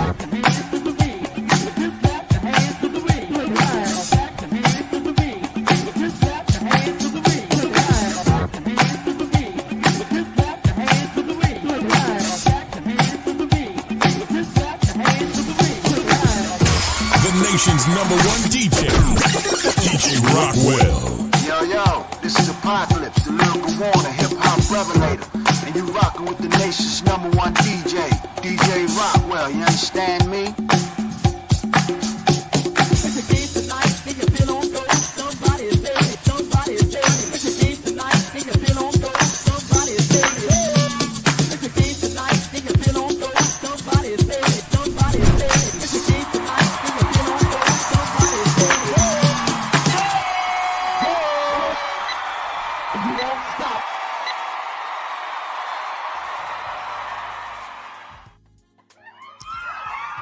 Nation's #1 DJ, DJ Rockwell. Yo, this is Apocalypse, the lyrical warner, hip-hop revelator. And you rockin' with the nation's #1 DJ, DJ Rockwell, you understand me?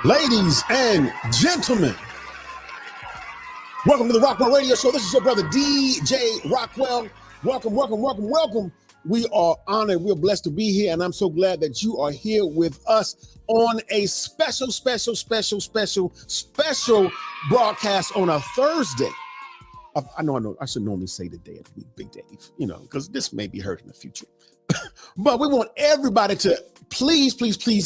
Ladies and gentlemen, welcome to the Rockwell Radio Show. This is your brother, DJ Rockwell. Welcome. We are honored. We're blessed to be here, and I'm so glad that you are here with us on a special broadcast on a Thursday. I know. I should normally say the day of the week, Big Dave, because this may be heard in the future. But we want everybody to please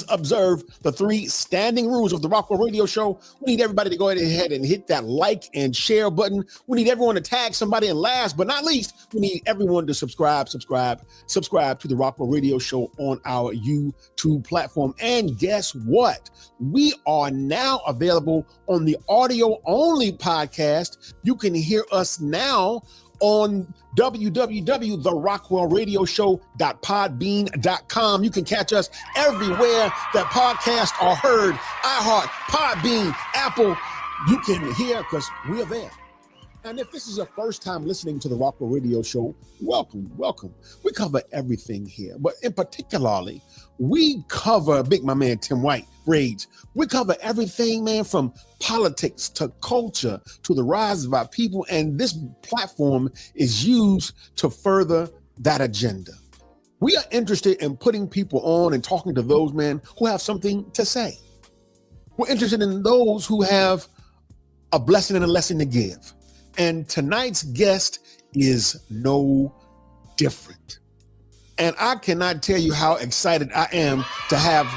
observe the 3 standing rules of the Rockwell Radio Show. We need everybody to go ahead and hit that like and share button. We need everyone to tag somebody, and last but not least, we need everyone to subscribe to the Rockwell Radio Show on our YouTube platform. And guess what? We are now available on the audio only podcast. You can hear us now on www.therockwellradioshow.podbean.com. You can catch us everywhere that podcasts are heard. iHeart, Podbean, Apple. You can hear because we're there. And if this is your first time listening to the Rockwell Radio Show, welcome. We cover everything here, but in particularly, we cover, my man Tim White rage. We cover everything, man, from politics to culture to the rise of our people. And this platform is used to further that agenda. We are interested in putting people on and talking to those, man, who have something to say. We're interested in those who have a blessing and a lesson to give. And tonight's guest is no different. And I cannot tell you how excited I am to have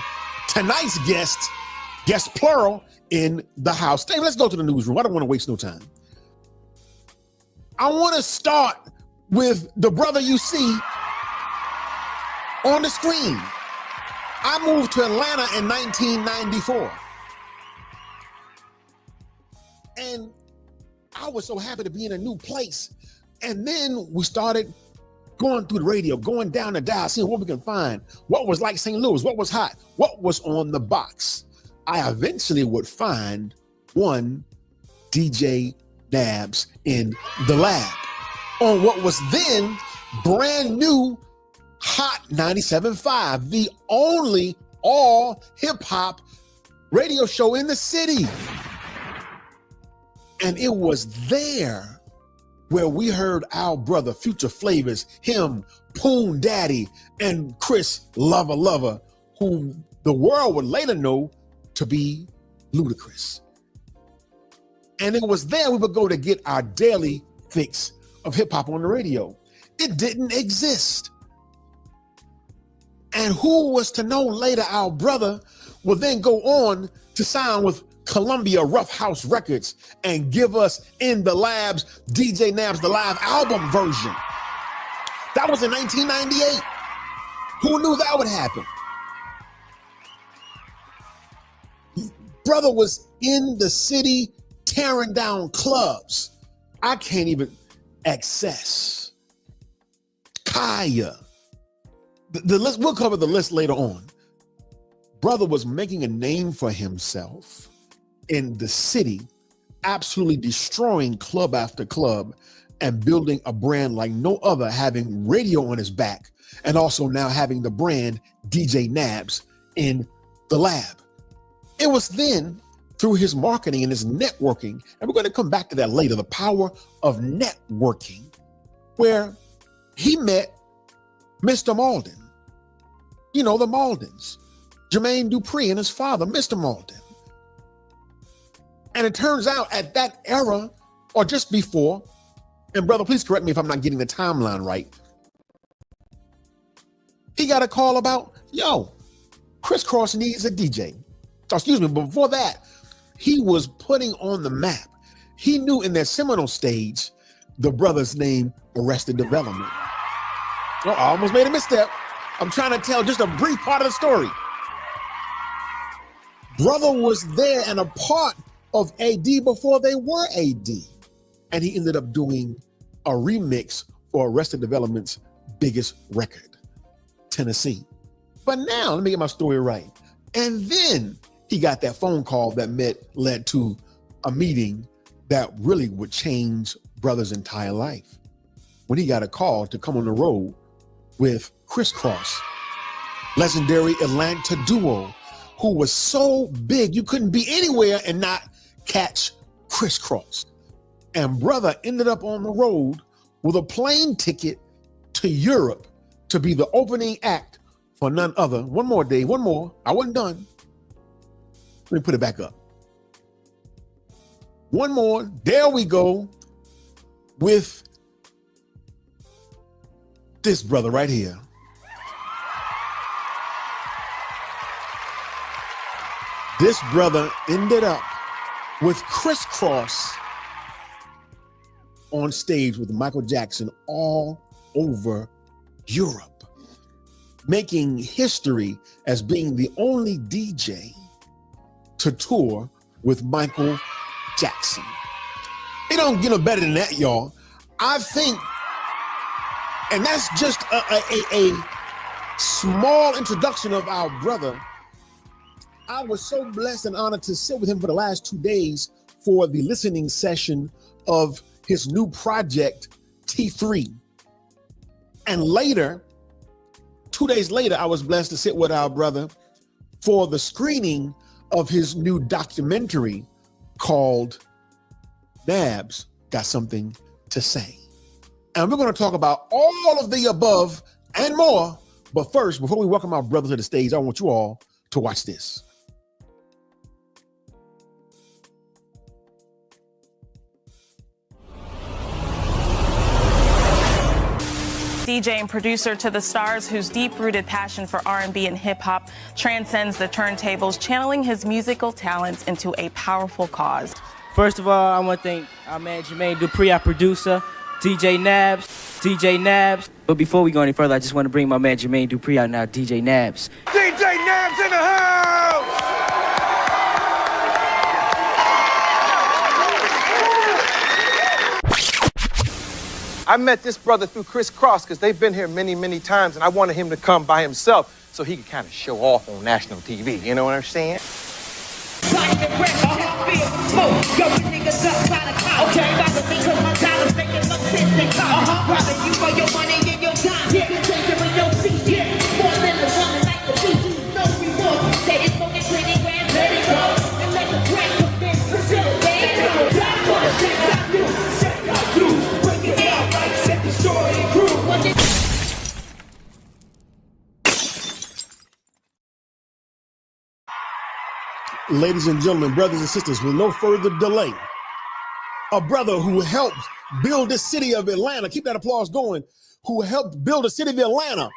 tonight's guest plural, in the house. Dave, let's go to the newsroom. I don't want to waste no time. I want to start with the brother you see on the screen. I moved to Atlanta in 1994. And I was so happy to be in a new place. And then we started going through the radio, going down the dial, seeing what we can find. What was like St. Louis? What was hot? What was on the box? I eventually would find one DJ N.A.B.S in the lab on what was then brand new Hot 97.5, the only all hip hop radio show in the city. And it was there where we heard our brother Future Flavors, him, Poon Daddy, and Chris Lover, who the world would later know to be Ludacris. And it was there we would go to get our daily fix of hip hop on the radio. It didn't exist. And who was to know later our brother will then go on to sign with Columbia Rough House Records and give us In the Labs, DJ N.A.B.S, the live album version. That was in 1998. Who knew that would happen? Brother was in the city tearing down clubs I can't even access. Kaya. The list, we'll cover the list later on. Brother was making a name for himself in the city, absolutely destroying club after club and building a brand like no other, having radio on his back and also now having the brand DJ N.A.B.S in the lab. It was then through his marketing and his networking, and we're going to come back to that later, the power of networking, where he met Mr. Malden. You know, the Maldens, Jermaine Dupri and his father, Mr. Malden. And it turns out at that era, or just before, and brother, please correct me if I'm not getting the timeline right, he got a call about, yo, Criss Cross needs a DJ. So, excuse me, but before that, he was putting on the map. He knew in that seminal stage, the brother's name, Arrested Development. Oh, I almost made a misstep. I'm trying to tell just a brief part of the story. Brother was there and a part of AD before they were AD. And he ended up doing a remix for Arrested Development's biggest record, Tennessee. But now, let me get my story right. And then he got that phone call that led to a meeting that really would change Brother's entire life. When he got a call to come on the road with Criss Cross, legendary Atlanta duo, who was so big you couldn't be anywhere and not catch Criss Cross. And Brother ended up on the road with a plane ticket to Europe to be the opening act for none other. One more, Dave, one more. I wasn't done. Let me put it back up. One more. There we go. With this brother right here. This brother ended up with Criss Cross on stage with Michael Jackson all over Europe, making history as being the only DJ to tour with Michael Jackson. It don't get no better than that, y'all. I think, and that's just a small introduction of our brother. I was so blessed and honored to sit with him for the last 2 days for the listening session of his new project, T3. And later, 2 days later, I was blessed to sit with our brother for the screening of his new documentary called N.A.B.S. Got Something to Say. And we're going to talk about all of the above and more. But first, before we welcome our brother to the stage, I want you all to watch this. DJ and producer to the stars, whose deep-rooted passion for R&B and hip-hop transcends the turntables, channeling his musical talents into a powerful cause. First of all, I want to thank our man Jermaine Dupree, our producer, DJ N.A.B.S. But before we go any further, I just want to bring my man Jermaine Dupree out now, DJ N.A.B.S. DJ N.A.B.S. in the house! I met this brother through Criss Cross because they've been here many, many times, and I wanted him to come by himself so he could kind of show off on national TV. You know what I'm saying? Ladies and gentlemen, brothers and sisters, with no further delay, a brother who helped build the city of Atlanta, keep that applause going, who helped build the city of Atlanta,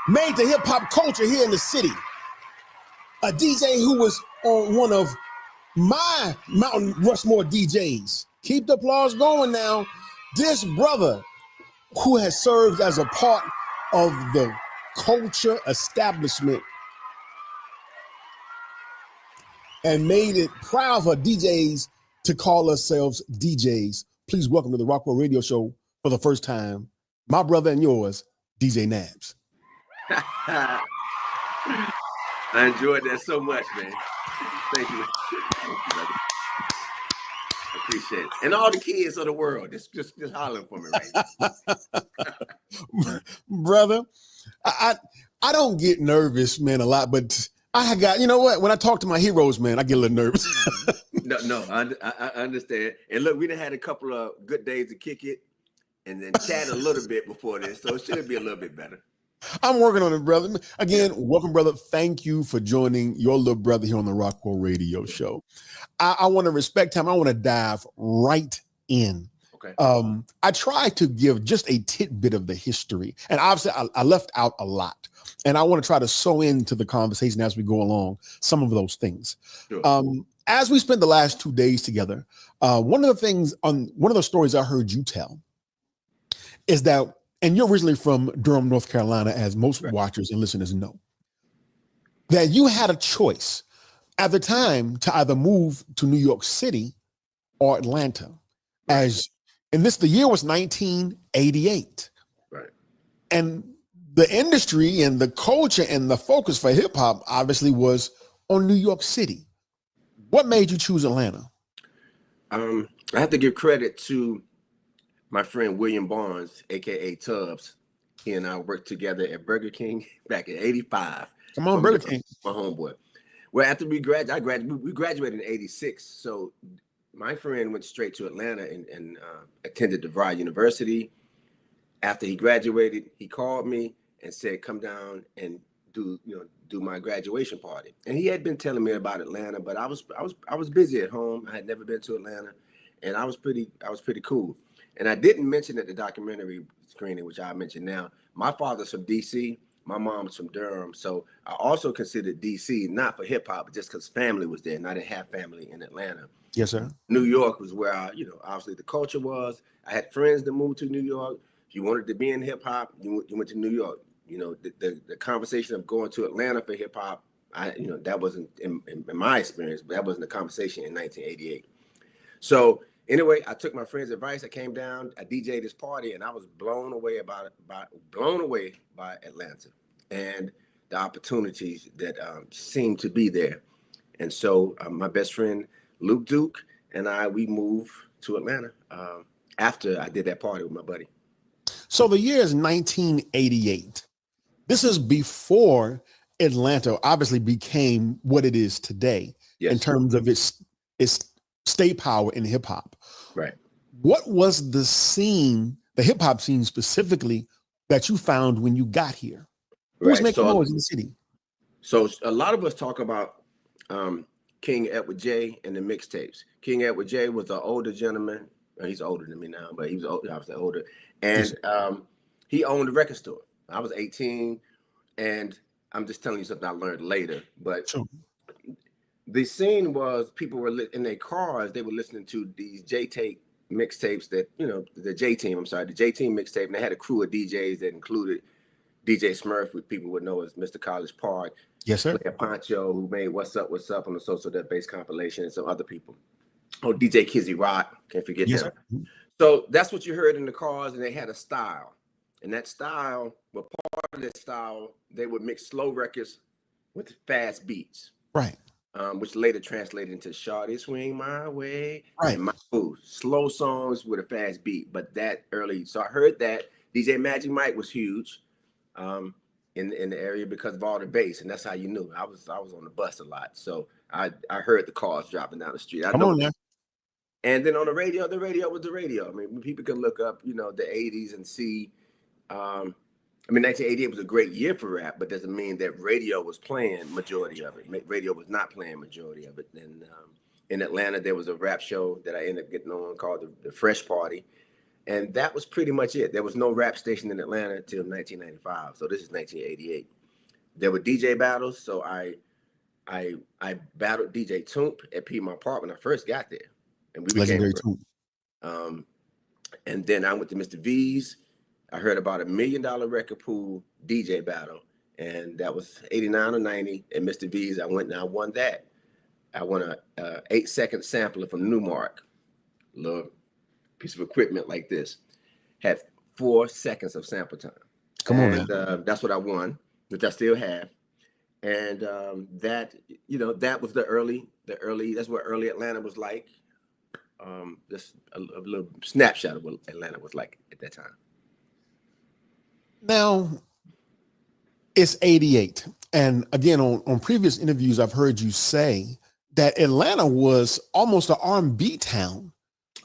made the hip hop culture here in the city. A DJ who was on one of my Mountain Rushmore DJs. Keep the applause going now. This brother who has served as a part of the culture establishment and made it proud for DJs to call ourselves DJs. Please welcome to the Rockwell Radio Show for the first time, my brother and yours, DJ N.A.B.S. I enjoyed that so much, man. Thank you. Thank you, brother. I appreciate it. And all the kids of the world, just hollering for me right now. Brother, I don't get nervous, man, a lot, but I got, you know what? When I talk to my heroes, man, I get a little nervous. No, I understand. And look, we done had a couple of good days to kick it and then chat a little bit before this, so it should be a little bit better. I'm working on it, brother. Again, welcome, brother. Thank you for joining your little brother here on the Rockwell Radio Show. I want to respect time. I want to dive right in. Okay. I tried to give just a tidbit of the history, and obviously I left out a lot, and I want to try to sew into the conversation as we go along some of those things. Sure. As we spent the last 2 days together, one of the stories I heard you tell is that, and you're originally from Durham, North Carolina, as most watchers and listeners know, that you had a choice at the time to either move to New York City or Atlanta. The year was 1988. Right. And the industry and the culture and the focus for hip hop obviously was on New York City. What made you choose Atlanta? I have to give credit to my friend William Barnes, aka Tubbs. He and I worked together at Burger King back in '85. Come on, Burger King. My homeboy. Well, after we graduated in '86. So my friend went straight to Atlanta and attended DeVry University. After he graduated, he called me and said, "Come down and do my graduation party." And he had been telling me about Atlanta, but I was busy at home. I had never been to Atlanta, and I was pretty cool. And I didn't mention at the documentary screening, which I mentioned now, my father's from DC, my mom's from Durham. So I also considered DC, not for hip hop, but just because family was there, and I didn't have family in Atlanta. Yes, sir. New York was where obviously the culture was. I had friends that moved to New York. If you wanted to be in hip hop, you went to New York. The conversation of going to Atlanta for hip hop, that wasn't in my experience, but that wasn't the conversation in 1988. So anyway, I took my friend's advice. I came down, I DJ'd this party, and I was blown away by Atlanta and the opportunities that seemed to be there. And so my best friend Luke Duke and we moved to Atlanta after I did that party with my buddy. So the year is 1988. This is before Atlanta obviously became what it is today. Yes. In terms of its state power in hip hop. Right. What was the scene, the hip hop scene specifically, that you found when you got here? Who was making noise in the city? So a lot of us talk about King Edward J and the mixtapes. King Edward J was an older gentleman. He's older than me now, but he was obviously older. And he owned a record store. I was 18, and I'm just telling you something I learned later. But sure. The scene was people were in their cars. They were listening to these J-tape mixtapes that, the J-Team mixtape. And they had a crew of DJs that included DJ Smurf, which people would know as Mr. College Park. Yes, sir. Player Poncho, who made What's Up on the Social Death Bass compilation, and some other people. Oh, DJ Kizzy Rock, can't forget yes, them. Sir. So that's what you heard in the cars, and they had a style. And that style, well, part of that style, they would mix slow records with fast beats. Right. Which later translated into Shawty Swing My Way. Right. And slow songs with a fast beat. But that early, so I heard that. DJ Magic Mike was huge in the area because of all the bass. And that's how you knew. I was on the bus a lot. So I heard the cars dropping down the street. Come on now. And then on the radio was the radio. I mean, people can look up, the 80s and see. 1988 was a great year for rap, but doesn't mean that radio was playing majority of it. Radio was not playing majority of it. And in Atlanta, there was a rap show that I ended up getting on called the Fresh Party. And that was pretty much it. There was no rap station in Atlanta until 1995. So this is 1988. There were DJ battles. So I battled DJ Toomp at Piedmont Park when I first got there. And we became Toomp. And then I went to Mr. V's. I heard about $1 million record pool DJ battle, and that was 89 or 90. And Mr. V's, I went and I won that. I won a 8-second sampler from Newmark, a little piece of equipment like this, had 4 seconds of sample time. Come on, man. That's what I won, which I still have. And that was the early. That's what early Atlanta was like. Just a little snapshot of what Atlanta was like at that time. Now, it's 88. And again, on previous interviews, I've heard you say that Atlanta was almost an R&B town.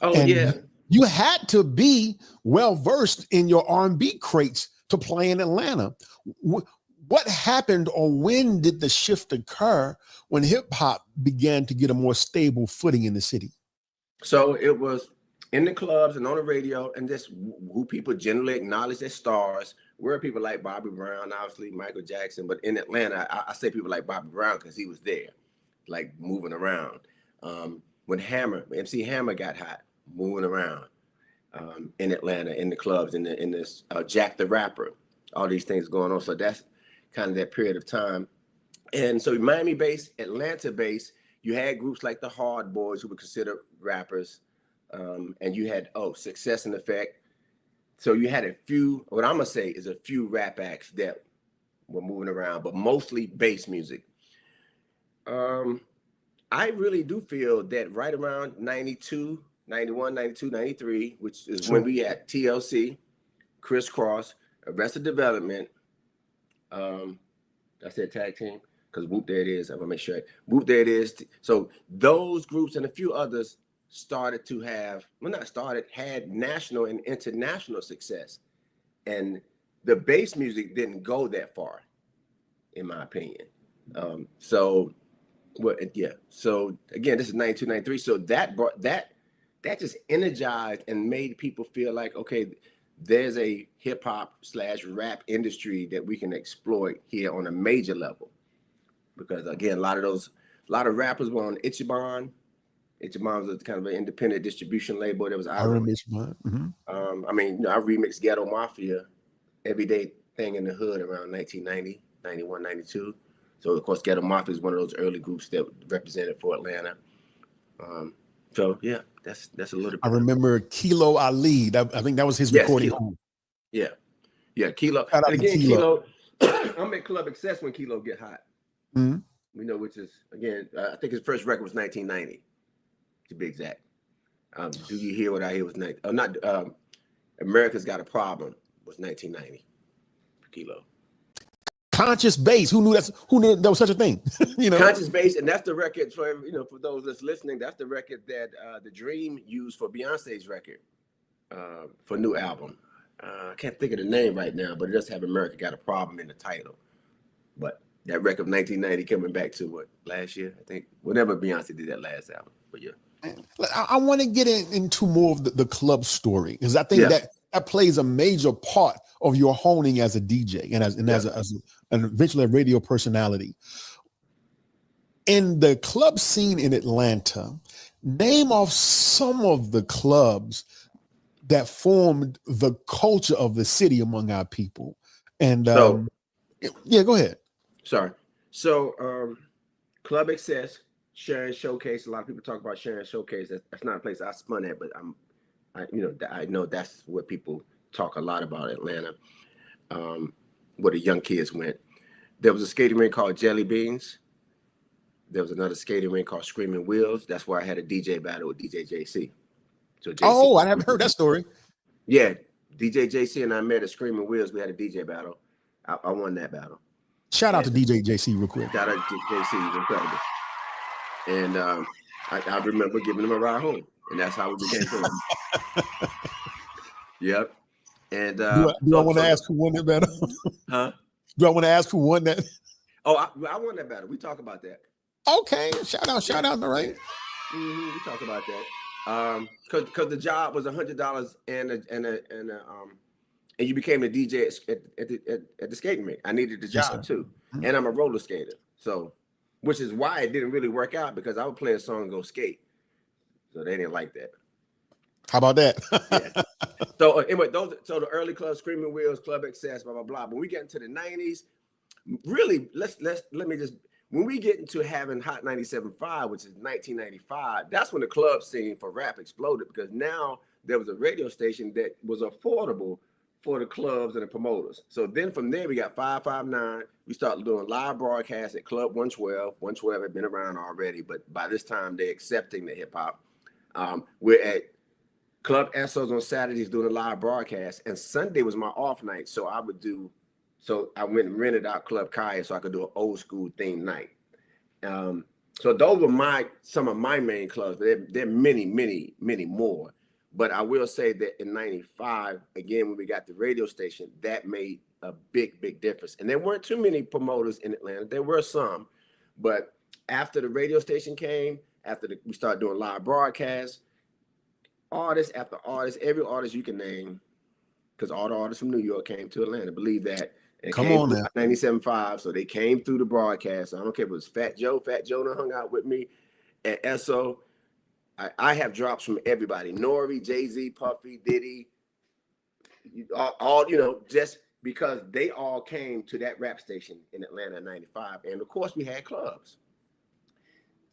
Oh, and yeah. You had to be well-versed in your R&B crates to play in Atlanta. What happened, or when did the shift occur when hip hop began to get a more stable footing in the city? So it was in the clubs and on the radio, and just who people generally acknowledge as stars were people like Bobby Brown, obviously Michael Jackson. But in Atlanta, I say people like Bobby Brown because he was there, like moving around. When MC Hammer got hot, moving around in Atlanta, in the clubs, in this Jack the Rapper, all these things going on. So that's kind of that period of time. And so Miami-based, Atlanta-based, you had groups like the Hard Boys who were considered rappers. And you had, Success and Effect. So you had a few, what I'm going to say is a few rap acts that were moving around, but mostly bass music. I really do feel that right around 92, 91, 92, 93, which is when we had TLC, Criss Cross, Arrested Development, I said tag team, because Whoop There It Is, I'm going to make sure. Whoop There It Is. So those groups and a few others started to have, had national and international success. And the bass music didn't go that far, in my opinion. So again, this is 92, 93. So that just energized and made people feel like, okay, there's a hip hop / rap industry that we can exploit here on a major level. Because again, a lot of rappers were on Ichiban. Ichiban was kind of an independent distribution label that was out. I remember Ichiban. I mean, I remixed Ghetto Mafia, Everyday Thing in the Hood around 1990, 91, 92. So of course, Ghetto Mafia is one of those early groups that represented for Atlanta. So yeah, that's a little bit. I remember Kilo Ali. I think that was his recording. Kilo. Yeah, Kilo. And again, Kilo. I'm at Club Excess when Kilo get hot. Mm-hmm. We know, which is again, I think his first record was 1990, to be exact. Do You Hear What I Hear was America's Got a Problem was 1990 for Kilo. Conscious Bass. Who knew there was such a thing? Conscious Bass, and that's the record for those that's listening. That's the record that The Dream used for Beyonce's record for new album. I can't think of the name right now, but it does have America Got a Problem in the title. But that record of 1990 coming back to last year, I think, whenever Beyonce did that last album. But yeah. I want to get into more of the club story, because I think that plays a major part of your honing as a DJ and eventually a radio personality. In the club scene in Atlanta, name off some of the clubs that formed the culture of the city among our people. And go ahead. Sorry. So Club Excess, Sharon Showcase. A lot of people talk about Sharon Showcase. That's not a place I spun at, but I know that's what people talk a lot about Atlanta, where the young kids went. There was a skating rink called Jelly Beans. There was another skating rink called Screaming Wheels. That's where I had a DJ battle with DJ JC. So JC, I haven't heard that story. Yeah, DJ JC and I met at Screaming Wheels. We had a DJ battle. I won that battle. Shout out to DJ JC real quick. Shout out to JC, he's incredible. And I remember giving him a ride home, and that's how we became friends. Yep. And do I want to ask who won that battle? Huh? Do I want to ask who won that? Oh, I won that battle. We talk about that. Okay, shout out, all right. Mm-hmm. We talk about that. Because the job was $100 and you became a DJ at the skating rink. I needed the job too, and I'm a roller skater. So, which is why it didn't really work out, because I would play a song and go skate. So they didn't like that. How about that? Yeah. So anyway, so the early clubs, Screaming Wheels, Club Excess, blah blah blah. When we get into the 90s, really, when we get into having Hot 97.5, which is 1995, that's when the club scene for rap exploded, because now there was a radio station that was affordable for the clubs and the promoters. So then from there, we got 559. We started doing live broadcasts at Club 112. 112 had been around already, but by this time, they're accepting the hip hop. We're at Club Essos on Saturdays doing a live broadcast, and Sunday was my off night. So I went and rented out Club Kaya so I could do an old school themed night. So those were some of my main clubs, but there are many, many, many more. But I will say that in 95, again, when we got the radio station, that made a big, big difference. And there weren't too many promoters in Atlanta. There were some, but after the radio station came, we started doing live broadcasts, artists after artists, every artist you can name, because all the artists from New York came to Atlanta. Believe that. And Come on now. 97.5, so they came through the broadcast. I don't care if it was Fat Joe. Fat Joe done hung out with me at SO. I have drops from everybody. Nori, Jay-Z, Puffy, Diddy, all just because they all came to that rap station in Atlanta in 95. And of course, we had clubs.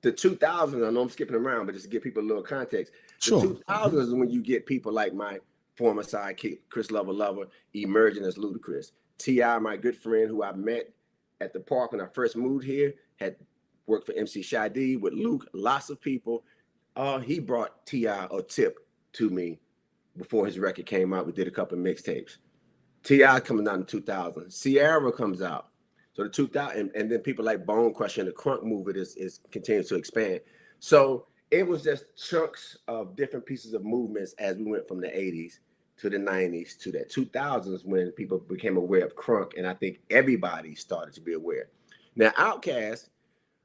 The 2000s, I know I'm skipping around, but just to give people a little context. Sure. The 2000s is when you get people like my former sidekick, Chris Lover, emerging as Ludacris. T.I., my good friend who I met at the park when I first moved here, had worked for MC Shy-D with Luke, lots of people. He brought T.I. or Tip to me before his record came out. We did a couple of mixtapes. T.I. coming out in 2000. Sierra comes out. So the 2000, and then people like Bone Crusher and the crunk movement is continuing to expand. So it was just chunks of different pieces of movements as we went from the 80s to the 90s to the 2000s when people became aware of crunk, and I think everybody started to be aware. Now, Outkast,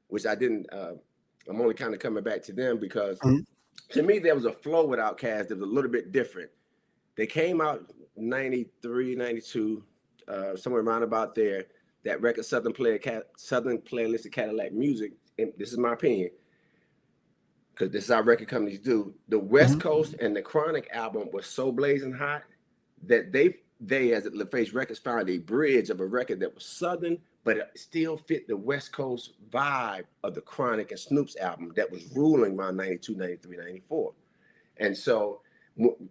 which I didn't, I'm only kind of coming back to them because to me, there was a flow with Outkast that was a little bit different. They came out 93, 92, somewhere around about there. That record, Southern Playlist of Cadillac Music, and this is my opinion, because this is how record companies do. The West Coast and the Chronic album was so blazing hot that they as at LaFace Records found a bridge of a record that was Southern, but it still fit the West Coast vibe of the Chronic and Snoop's album that was ruling around 92, 93, 94. And so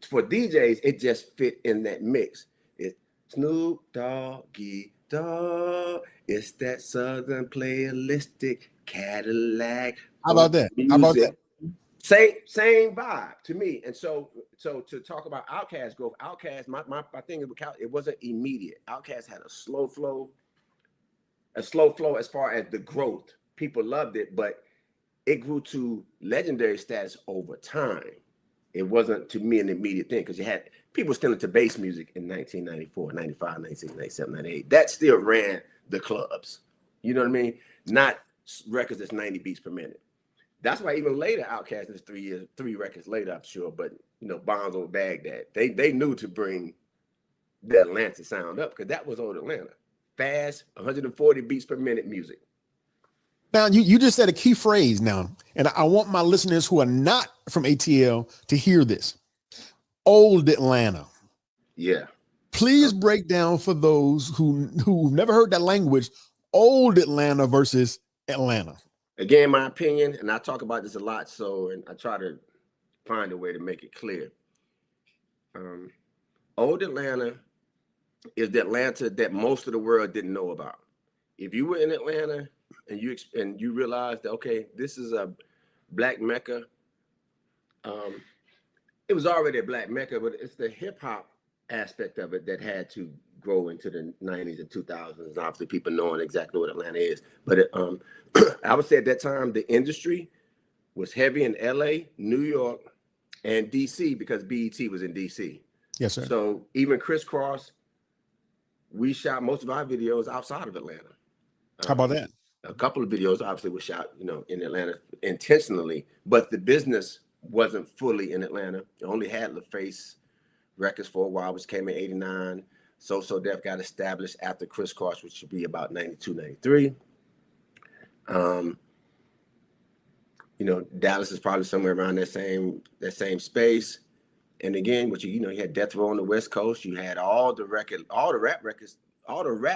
for DJs, it just fit in that mix. It's Snoop Doggy Dog. It's that Southern Playlistic Cadillac. How about that? Music. How about that? Same vibe to me. And so to talk about Outkast growth, Outkast, my thing is it wasn't immediate. Outkast had a slow flow as far as the growth. People loved it, but it grew to legendary status over time. It wasn't to me an immediate thing because you had people still into bass music in 1994, 95, 96, 97, 98. That still ran the clubs. You know what I mean? Not records that's 90 beats per minute. That's why even later, Outkast is 3 records later, I'm sure. But Bombs Over Baghdad, they knew to bring the Atlanta sound up because that was old Atlanta. Fast, 140 beats per minute music. Now, you just said a key phrase now, and I want my listeners who are not from ATL to hear this. Old Atlanta. Yeah. Please break down for those who've never heard that language, old Atlanta versus Atlanta. Again, my opinion, and I talk about this a lot, and I try to find a way to make it clear. Old Atlanta is the Atlanta that most of the world didn't know about. If you were in Atlanta and you realized that, okay, this is a Black Mecca, it was already a Black Mecca, but it's the hip hop aspect of it that had to grow into the 90s and 2000s. Obviously, people knowing exactly what Atlanta is. But I would say at that time, the industry was heavy in LA, New York, and DC because BET was in DC. Yes, sir. So even Crisscross, we shot most of our videos outside of Atlanta. How about that? A couple of videos obviously were shot, in Atlanta intentionally, but the business wasn't fully in Atlanta. It only had LaFace Records for a while, which came in 89. So Def got established after Crisscross, which should be about 92, 93. Dallas is probably somewhere around that same space. And again, you had Death Row on the West Coast. You had all the rap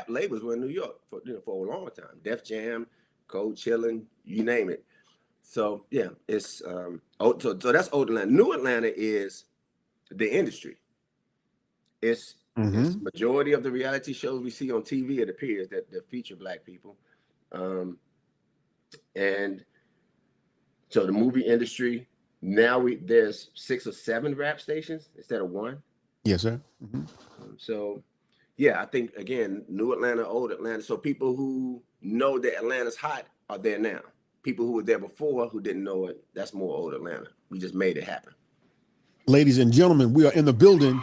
labels were in New York for a long time. Def Jam, Cold Chillin', you name it. So yeah, it's so that's old Atlanta. New Atlanta is the industry. It's majority of the reality shows we see on TV, it appears that feature Black people. And so the movie industry, now there's 6 or 7 rap stations instead of 1. Yes, sir. So yeah, I think again, New Atlanta, old Atlanta. So people who know that Atlanta's hot are there now. People who were there before who didn't know it, that's more old Atlanta. We just made it happen. Ladies and gentlemen, we are in the building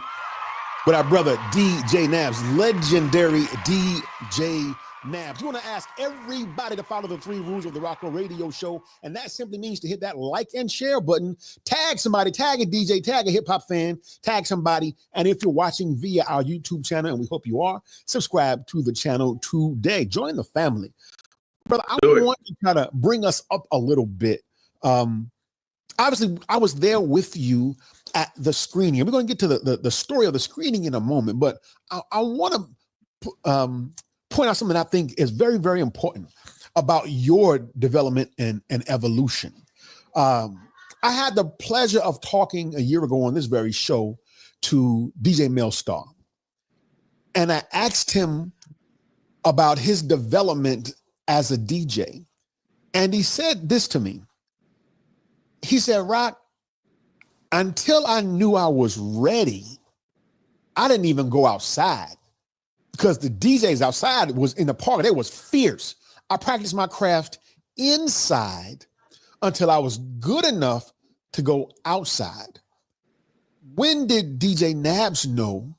with our brother DJ N.A.B.S, legendary DJ N.A.B.S. You want to ask everybody to follow the 3 rules of the Rockwell Radio Show, and that simply means to hit that like and share button, tag somebody, tag a DJ, tag a hip-hop fan, tag somebody, and if you're watching via our YouTube channel, and we hope you are, subscribe to the channel today. Join the family. Brother, I want to kind of bring us up a little bit. Obviously, I was there with you at the screening. And we're going to get to the story of the screening in a moment, but I want to point out something I think is very, very important about your development and evolution. I had the pleasure of talking a year ago on this very show to DJ Mel Star, and I asked him about his development as a DJ, and he said this to me. He said, Rock, until I knew I was ready, I didn't even go outside, because the DJs outside was in the park. They was fierce. I practiced my craft inside until I was good enough to go outside. When did DJ N.A.B.S know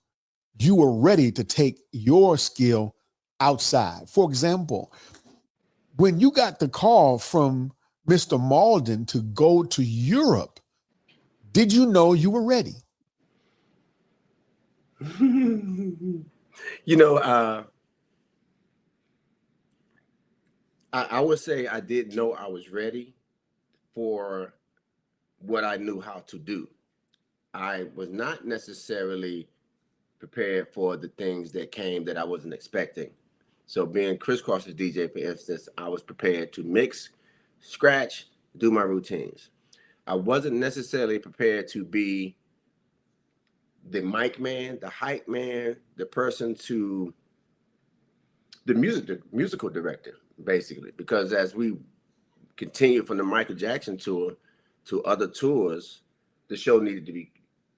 you were ready to take your skill outside? For example, when you got the call from Mr. Malden to go to Europe, did you know you were ready? You know, I would say I did know I was ready for what I knew how to do. I was not necessarily prepared for the things that came that I wasn't expecting. So being Crisscross's DJ, for instance, I was prepared to mix, scratch, do my routines. I wasn't necessarily prepared to be the mic man, the hype man, the person to the musical director, basically, because as we continued from the Michael Jackson tour to other tours, the show needed to be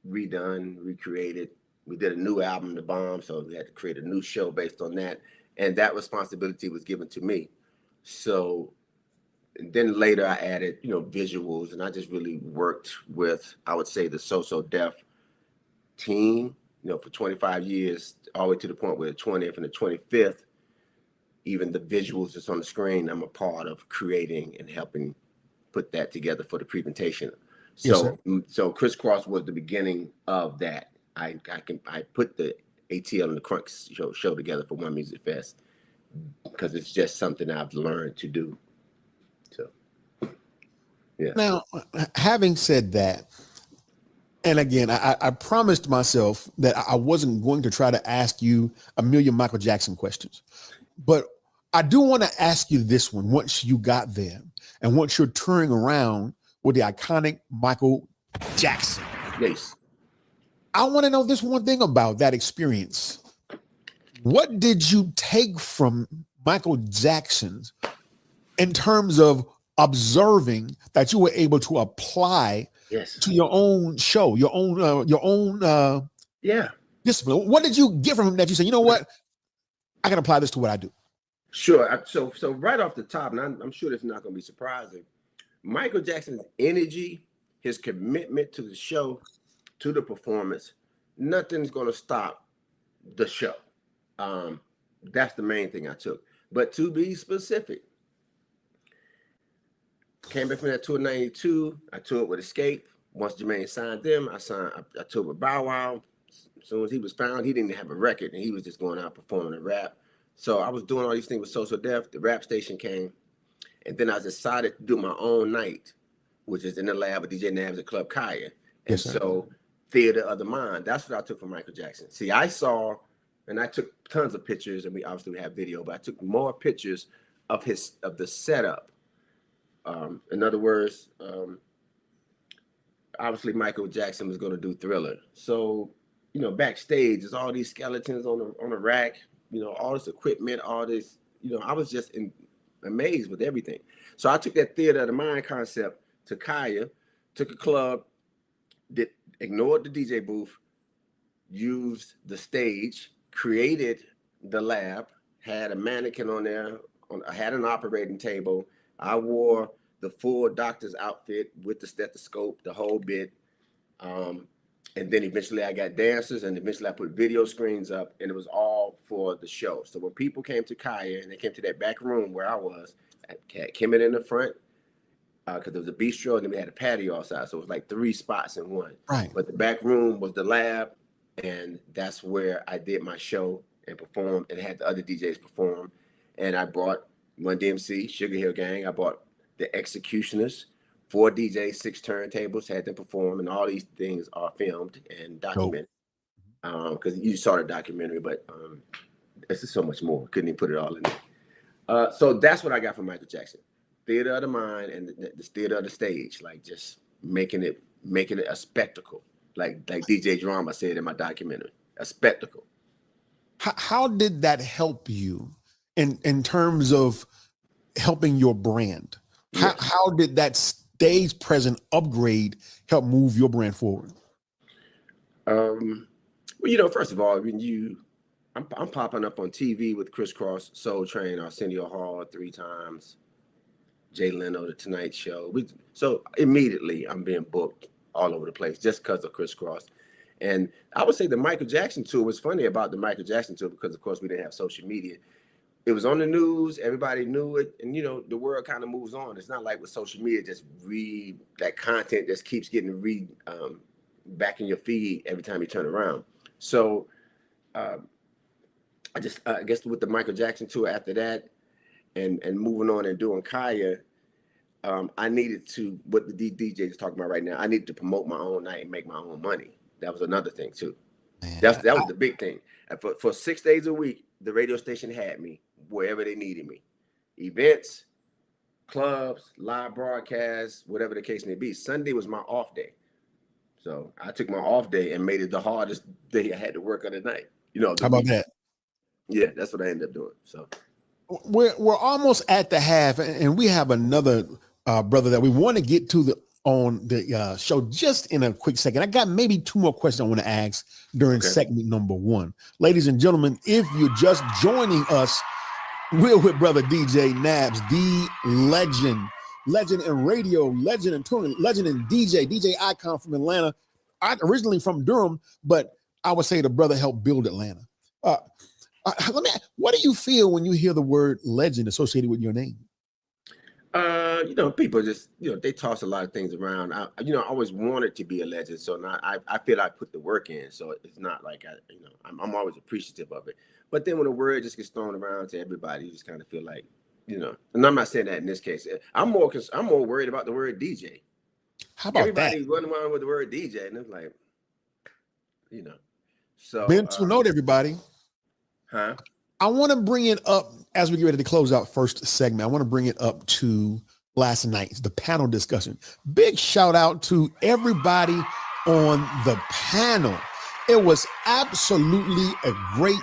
redone, recreated. We did a new album, The Bomb, so we had to create a new show based on that, and that responsibility was given to me. So then later I added, visuals, and I just really worked with, I would say, the So Def team, for 25 years, all the way to the point where the 20th and the 25th, even the visuals that's on the screen, I'm a part of creating and helping put that together for the presentation. So, yes, so Crisscross was the beginning of that. I put the ATL and the Crunk show together for One Music Fest because it's just something I've learned to do. So, yeah. Now, having said that, and again, I promised myself that I wasn't going to try to ask you a million Michael Jackson questions, but I do want to ask you this one once you got there and once you're touring around with the iconic Michael Jackson. Yes. I want to know this one thing about that experience. What did you take from Michael Jackson in terms of observing that you were able to apply to your own show, your own discipline? What did you get from him that you said, you know what, I can apply this to what I do? Sure. So right off the top, and I'm sure this is not going to be surprising, Michael Jackson's energy, his commitment to the show, to the performance, nothing's going to stop the show. That's the main thing I took. But to be specific, came back from that tour in 92. I toured with Escape. Once Jermaine signed them, I toured with Bow Wow. As soon as he was found, he didn't have a record, and he was just going out performing and rap. So I was doing all these things with So Def. The rap station came, and then I decided to do my own night, which is in the lab with DJ N.A.B.S at Club Kaya. And so Theater of the Mind, that's what I took from Michael Jackson. See, I saw, and I took tons of pictures, and we obviously have video, but I took more pictures of the setup. In other words, obviously Michael Jackson was going to do Thriller. So, backstage, there's all these skeletons on the rack, all this equipment, all this, I was just amazed with everything. So I took that Theater of the Mind concept to Kaya, took a club, ignored the DJ booth, used the stage, created the lab, had a mannequin on there, I had an operating table. I wore the full doctor's outfit with the stethoscope, the whole bit. And then eventually I got dancers, and eventually I put video screens up, and it was all for the show. So when people came to Kaya and they came to that back room where I was, I had Kemet in the front, because there was a bistro, and then we had a patio outside. So it was like 3 spots in one. Right. But the back room was the lab, and that's where I did my show and performed, and had the other DJs perform. And I brought Run DMC, Sugar Hill Gang. I brought the Executioners, 4 DJs, 6 turntables, had them perform, and all these things are filmed and documented. Because you saw the documentary, but it's just so much more. Couldn't even put it all in there. So that's what I got from Michael Jackson. Theater of the mind and the theater of the stage, like just making it a spectacle, like DJ Drama said in my documentary, a spectacle. How did that help you in terms of helping your brand? Yes. How did that stage present upgrade help move your brand forward? Well, you know, first of all, when I'm popping up on TV with Criss Cross, Soul Train, Arsenio Hall 3 times, Jay Leno, The Tonight Show. So immediately I'm being booked all over the place just because of Criss Cross. And I would say the Michael Jackson tour was funny about the Michael Jackson tour because, of course, we didn't have social media. It was on the news. Everybody knew it. And, you know, the world kind of moves on. It's not like with social media, just that content just keeps getting back in your feed every time you turn around. So I guess with the Michael Jackson tour after that, and moving on and doing Kaya, I needed to, what the DJ is talking about right now, I needed to promote my own night and make my own money. That was another thing too. Man, That was the big thing. For 6 days a week, the radio station had me wherever they needed me. Events, clubs, live broadcasts, whatever the case may be. Sunday was my off day. So I took my off day and made it the hardest day I had to work on the night. You know, How about that? Yeah, that's what I ended up doing. So we're almost at the half, and we have another brother that we want to get to on the show just in a quick second. I got maybe 2 more questions I want to ask during segment number 1. Ladies and gentlemen, if you're just joining us, we're with brother DJ N.A.B.S, the legend in radio, legend in touring, legend in DJ icon from Atlanta. I originally from Durham, but I would say the brother helped build Atlanta. Let me ask, what do you feel when you hear the word legend associated with your name? You know, people just, you know, they toss a lot of things around. I always wanted to be a legend. So now I feel I put the work in. So it's not like I'm always appreciative of it. But then when the word just gets thrown around to everybody, you just kind of feel like, you know, and I'm not saying that in this case. I'm more worried about the word DJ. How about everybody that? running around with the word DJ, and it's like, you know. So Ben to note, everybody. Huh? I want to bring it up as we get ready to close out first segment. I want to bring it up to last night, the panel discussion. Big shout out to everybody on the panel. It was absolutely a great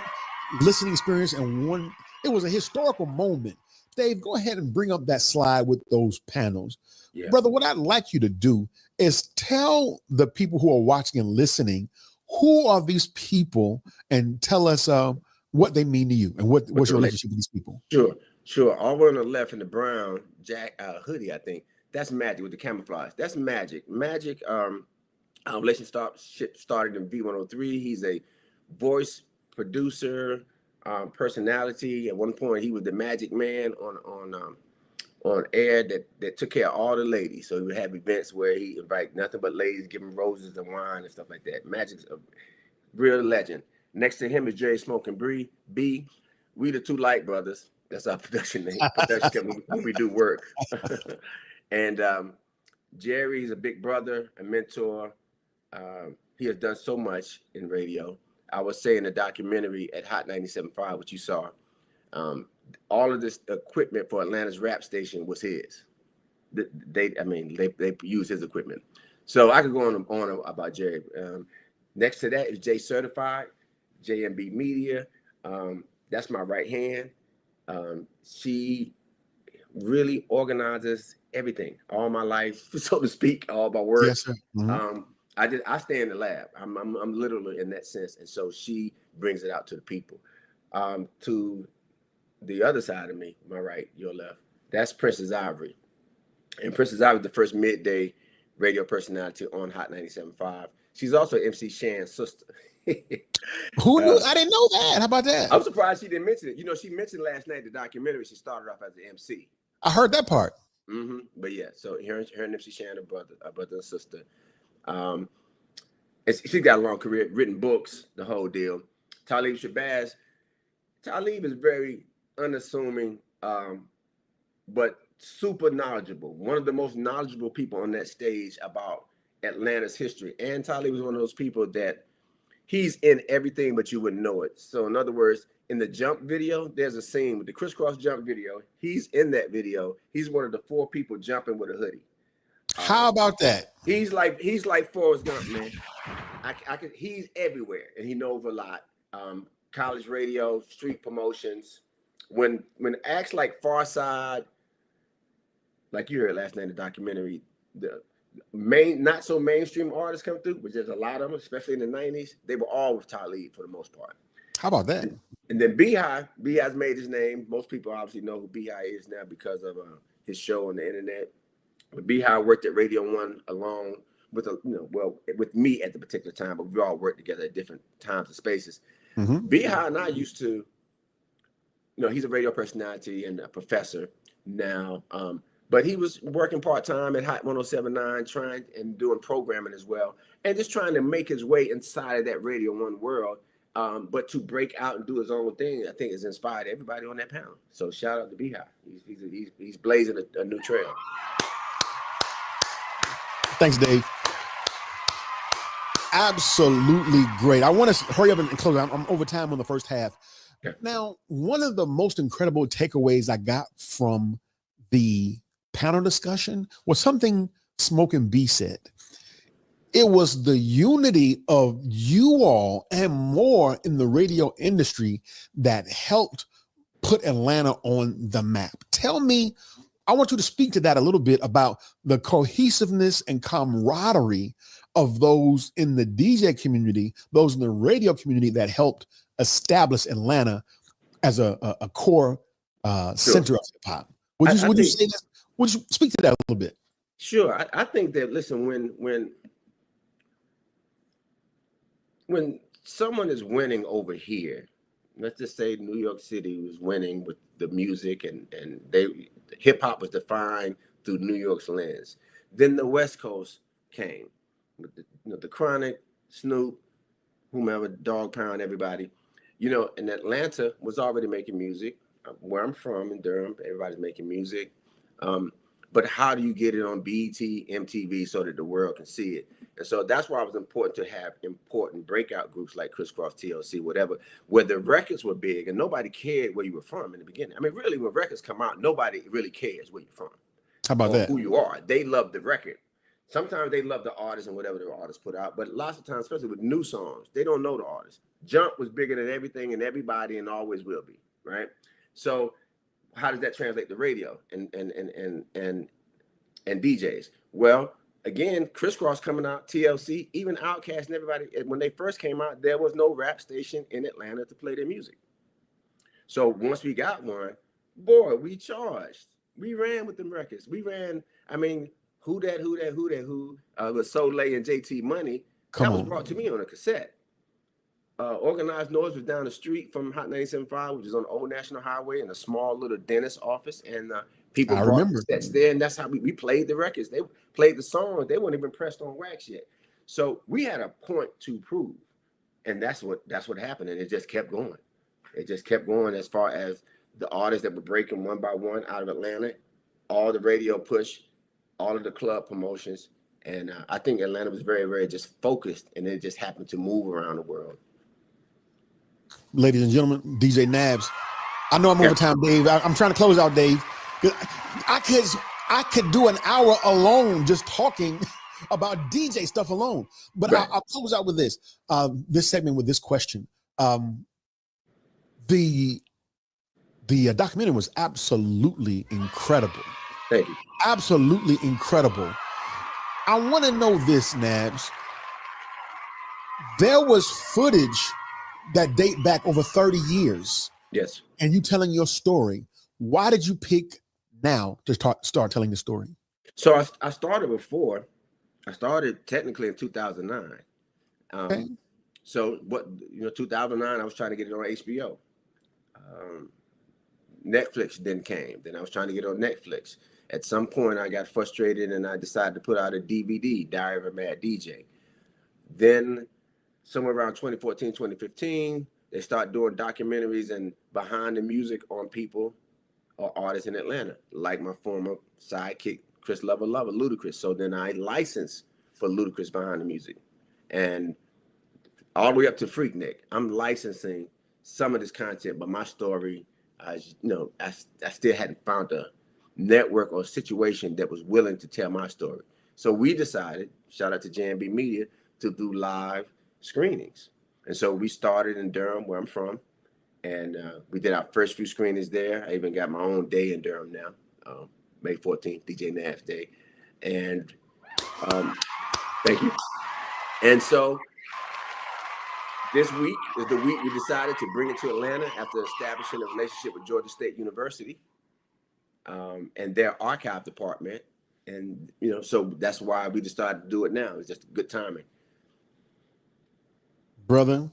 listening experience, and it was a historical moment. Dave, go ahead and bring up that slide with those panels. Yeah. Brother, what I'd like you to do is tell the people who are watching and listening, who are these people, and tell us what they mean to you and what's your relationship with these people. Sure. All the way on the left in the brown hoodie, I think that's Magic with the camouflage. That's Magic. Magic, our relationship started in V103. He's a voice producer, personality. At one point, he was the Magic Man on air that took care of all the ladies. So he would have events where he invite nothing but ladies, give them roses and wine and stuff like that. Magic's a real legend. Next to him is Jerry Smoking B. We the 2 Light Brothers. That's our production name. When we do work. And Jerry's a big brother, a mentor. He has done so much in radio. I was saying the documentary at Hot 97.5, which you saw, all of this equipment for Atlanta's rap station was his. They use his equipment. So I could go on about Jerry. Next to that is Jay Certified, JMB Media. That's my right hand. She really organizes everything, all my life, so to speak, all my work. Yes, sir. Mm-hmm. I stay in the lab. I'm literally in that sense, and so she brings it out to the people. To the other side of me, my right, your left, that's Princess Ivory, and Princess Ivory, the first midday radio personality on Hot 97.5. She's also MC Shan's sister. Who knew? I didn't know that. How about that? I'm surprised she didn't mention it. You know, she mentioned last night the documentary. She started off as an MC. I heard that part. But yeah, so her and MC Shan are brother and sister. And she's got a long career, written books, the whole deal. Talib Shabazz. Talib is very unassuming, but super knowledgeable. One of the most knowledgeable people on that stage about Atlanta's history. And Talib was one of those people that he's in everything, but you wouldn't know it. So in other words, in the jump video, there's a scene with the crisscross jump video. He's in that video. He's one of the 4 people jumping with a hoodie. How about that? He's like Forrest Gump, man. He's everywhere, and he knows a lot. College radio, street promotions. When acts like Farside, like you heard last night in the documentary, the not so mainstream artists come through, which there's a lot of them, especially in the 90s. They were all with Talib for the most part. How about that? And then Beehive's made his name. Most people obviously know who Beehive is now because of his show on the internet. But Beehive worked at Radio 1 along with with me at the particular time, but we all worked together at different times and spaces. Beehive and I used to, he's a radio personality and a professor now, but he was working part-time at Hot 107.9, trying and doing programming as well, and just trying to make his way inside of that Radio 1 world. But to break out and do his own thing, I think has inspired everybody on that panel. So shout out to Beehive. He's blazing a new trail. Thanks, Dave. Absolutely great. I want to hurry up and close. I'm over time on the first half. Okay. Now, one of the most incredible takeaways I got from the panel discussion was something Smoking B said. It was the unity of you all and more in the radio industry that helped put Atlanta on the map. Tell me, I want you to speak to that a little bit about the cohesiveness and camaraderie of those in the DJ community, those in the radio community that helped establish Atlanta as a core center of hip hop. Would you say that? Would you speak to that a little bit? Sure. I think that, listen, when someone is winning over here, let's just say New York City was winning with the music and hip hop was defined through New York's lens. Then the West Coast came with the Chronic, Snoop, whomever, Dog Pound, everybody. And Atlanta was already making music. Where I'm from in Durham, everybody's making music. But how do you get it on BET, MTV so that the world can see it? And so that's why it was important to have important breakout groups like Crisscross, TLC, whatever, where the records were big and nobody cared where you were from in the beginning. I mean, really, when records come out, nobody really cares where you're from. How about that? Who you are. They love the record. Sometimes they love the artist and whatever the artist put out, but lots of times, especially with new songs, they don't know the artist. Jump was bigger than everything and everybody and always will be, right? So how does that translate to radio and DJs? Well, again, Crisscross coming out, TLC, even Outkast and everybody, when they first came out, there was no rap station in Atlanta to play their music. So once we got one, boy, we charged. We ran with them records. We ran, I mean, Who with Soleil and JT Money. That was brought to me on a cassette. Organized Noise was down the street from Hot 97.5, which is on the Old National Highway, in a small little dentist office, and people brought cassettes there, and that's how we played the records. They played the songs. They weren't even pressed on wax yet. So we had a point to prove, and that's what happened, and it just kept going. It just kept going as far as the artists that were breaking one by one out of Atlanta, all the radio push, all of the club promotions, and I think Atlanta was very, very just focused, and it just happened to move around the world. Ladies and gentlemen, DJ N.A.B.S. I know I'm over time, Dave. I'm trying to close out, Dave. I could do an hour alone just talking about DJ stuff alone. But right. I'll close out with this segment with this question. The documentary was absolutely incredible. Thank you. Absolutely incredible. I want to know this, N.A.B.S. There was footage that date back over 30 years. Yes. And you telling your story. Why did you pick now to start telling the story? So I started before. I started technically in 2009. Okay. So 2009, I was trying to get it on HBO. Netflix then came. Then I was trying to get it on Netflix. At some point, I got frustrated and I decided to put out a DVD, Diary of a Mad DJ. Then somewhere around 2014, 2015, they start doing documentaries and behind the music on people or artists in Atlanta, like my former sidekick, Chris Lover, Ludacris. So then I licensed for Ludacris behind the music. And all the way up to Freaknik, I'm licensing some of this content, but my story, I still hadn't found a network or situation that was willing to tell my story. So we decided, shout out to J&B Media, to do live screenings. And so we started in Durham, where I'm from, and we did our first few screenings there. I even got my own day in Durham now, May 14th, DJ N.A.B.S Day. And thank you. And so this week is the week we decided to bring it to Atlanta after establishing a relationship with Georgia State University and their archive department. And, so that's why we decided to do it now. It's just good timing. Brother,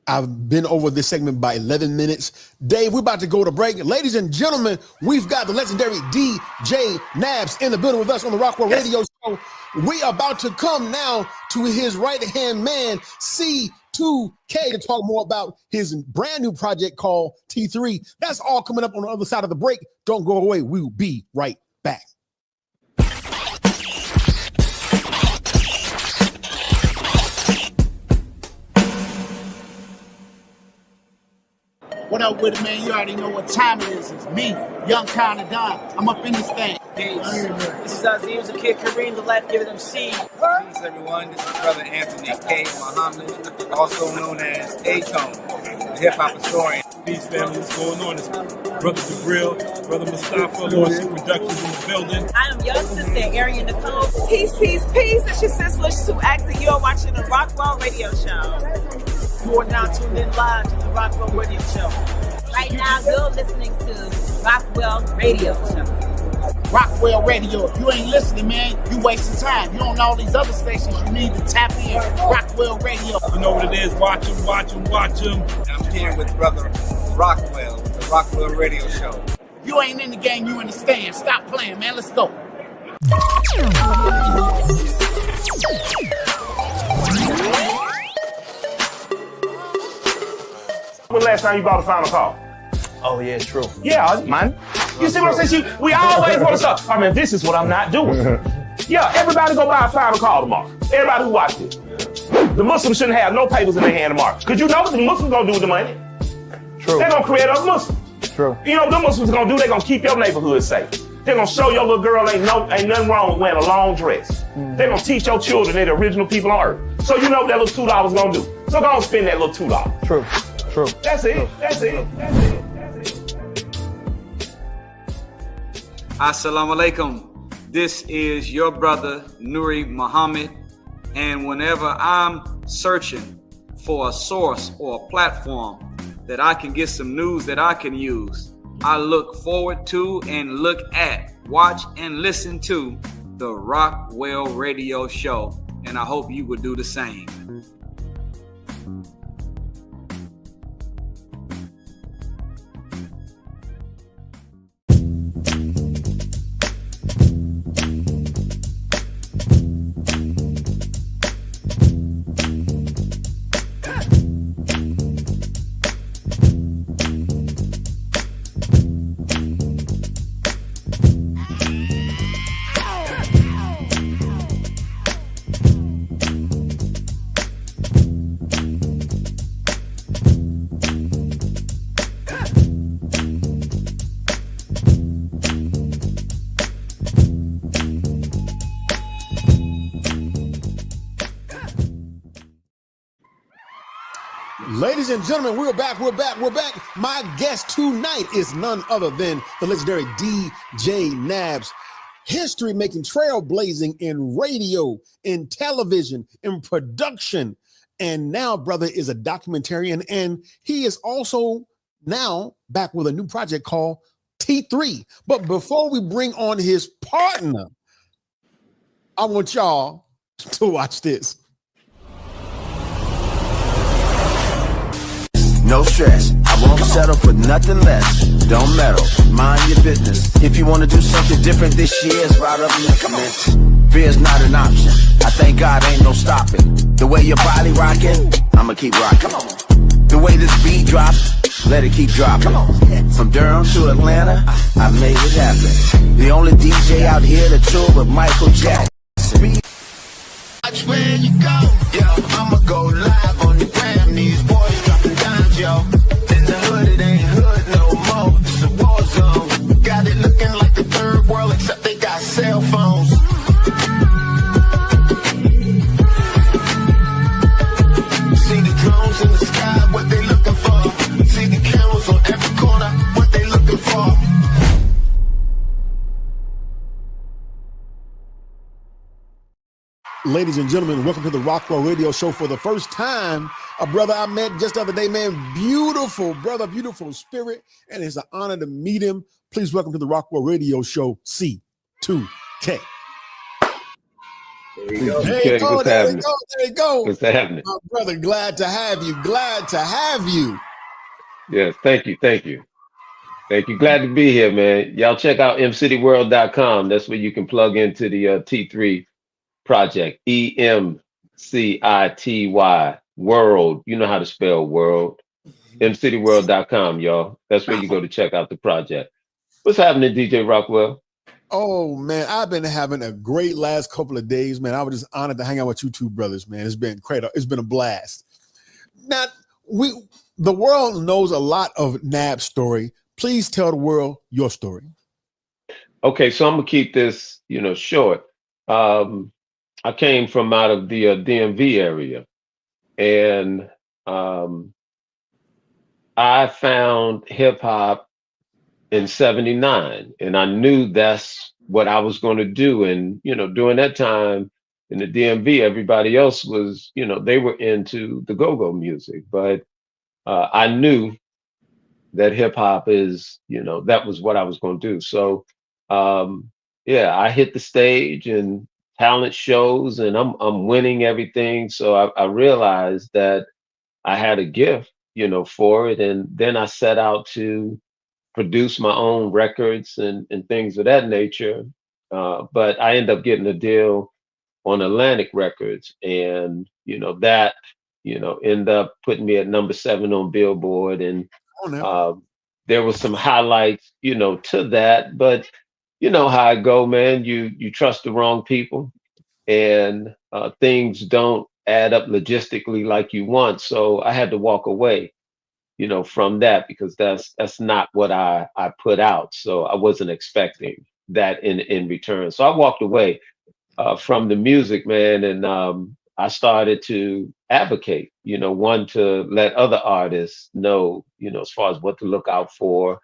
I've been over this segment by 11 minutes. Dave, we're about to go to break. Ladies and gentlemen, we've got the legendary DJ N.A.B.S in the building with us on the Rockwell Radio Show. We are about to come now to his right-hand man, C2K, to talk more about his brand new project called T3. That's all coming up on the other side of the break. Don't go away. We will be right back. What up with it, man? You already know what time it is. It's me, Young Kind of Don. I'm up in this thing. This is Aziz, the kid Kareem, the life giving MC. Peace, everyone. This is Brother Anthony K. Muhammad, also known as A-Tone, the hip-hop historian. Peace, family. What's going on? It's Brother Jabril, Brother Mustafa, Lordship Productions in the building. I am your sister, Arian Nicole. Peace, peace, peace. It's your sister, Sue X, and you're watching the Rockwell Radio Show. You are now tuned in live to the Rockwell Radio Show. Right now, you're listening to Rockwell Radio Show. Rockwell Radio. If you ain't listening, man, you wasting time. You on all these other stations, you need to tap in. Rockwell Radio. You know what it is. Watch him, watch him, watch him. I'm here with Brother Rockwell, the Rockwell Radio Show. You ain't in the game, you in the stand. Stop playing, man. Let's go. When last time you bought a Final Call? Oh, yeah, true. Yeah, man. You see what I'm saying? We always want to start. I mean, this is what I'm not doing. Yeah, everybody go buy a Final Call tomorrow. Everybody who watched it. The Muslims shouldn't have no papers in their hand tomorrow. Because you know what the Muslims going to do with the money. True. They're going to create other Muslims. True. You know what the Muslims are going to do? They're going to keep your neighborhood safe. They're going to show your little girl ain't nothing wrong with wearing a long dress. They're going to teach your children they're the original people on earth. So you know what that little $2 going to do. So go and spend that little $2. True. True. That's it. That's it. That's it. That's it. Assalamu alaikum. This is your brother, Nuri Muhammad. And whenever I'm searching for a source or a platform that I can get some news that I can use, I look forward to and look at, watch and listen to the Rockwell Radio Show. And I hope you would do the same. Ladies and gentlemen, we're back. My guest tonight is none other than the legendary DJ N.A.B.S. History making, trailblazing in radio, in television, in production. And now brother is a documentarian, and he is also now back with a new project called T3. But before we bring on his partner, I want y'all to watch this. no stress. I won't settle for nothing less. Don't meddle, mind your business. If you wanna do something different this year, it's right up in the comments. Fear's not an option. I thank God ain't no stopping. The way your body rocking, I'ma keep rocking. The way this beat drops, let it keep dropping. From Durham to Atlanta, I made it happen. The only DJ out here to tour with Michael Jackson. Watch where you go, yo. I'ma go live on the gram. These boys dropping dimes, yo. In the hood, it ain't hood no more. It's a war zone. Got it looking like the third world, except they got cell phones. See the drones in the sky, what they looking for. See the cameras on every corner, what they looking for. Ladies and gentlemen, welcome to the Rockwell Radio Show. For the first time, a brother I met just the other day, man, beautiful brother, beautiful spirit, and it's an honor to meet him. Please welcome to the Rockwell Radio Show, C2K. There you go. There you go, there you go. What's happening? My brother, glad to have you, glad to have you. Yes, thank you. Thank you. Glad to be here, man. Y'all check out mcityworld.com. That's where you can plug into the T3 project, EMCITY world. You know how to spell world. mcityworld.com, y'all. That's where you go to check out the project. What's happening, DJ Rockwell? Oh man, I've been having a great last couple of days, man. I was just honored to hang out with you two brothers, man. It's been great. It's been a blast. Now, the world knows a lot of N.A.B.S story. Please tell the world your story. Okay, so I'm gonna keep this, short. I came from out of the DMV area, and I found hip hop in '79, and I knew that's what I was going to do. And during that time in the DMV, everybody else was, they were into the go-go music, but I knew that hip hop is, that was what I was going to do. So yeah, I hit the stage and talent shows, and I'm winning everything. So I realized that I had a gift, for it. And then I set out to produce my own records and things of that nature. But I ended up getting a deal on Atlantic Records, and that ended up putting me at #7 on Billboard. And there was some highlights, to that, but you know how I go, man. You trust the wrong people, and things don't add up logistically like you want. So I had to walk away, from that, because that's not what I put out. So I wasn't expecting that in return. So I walked away from the music, man, and I started to advocate, one, to let other artists know, as far as what to look out for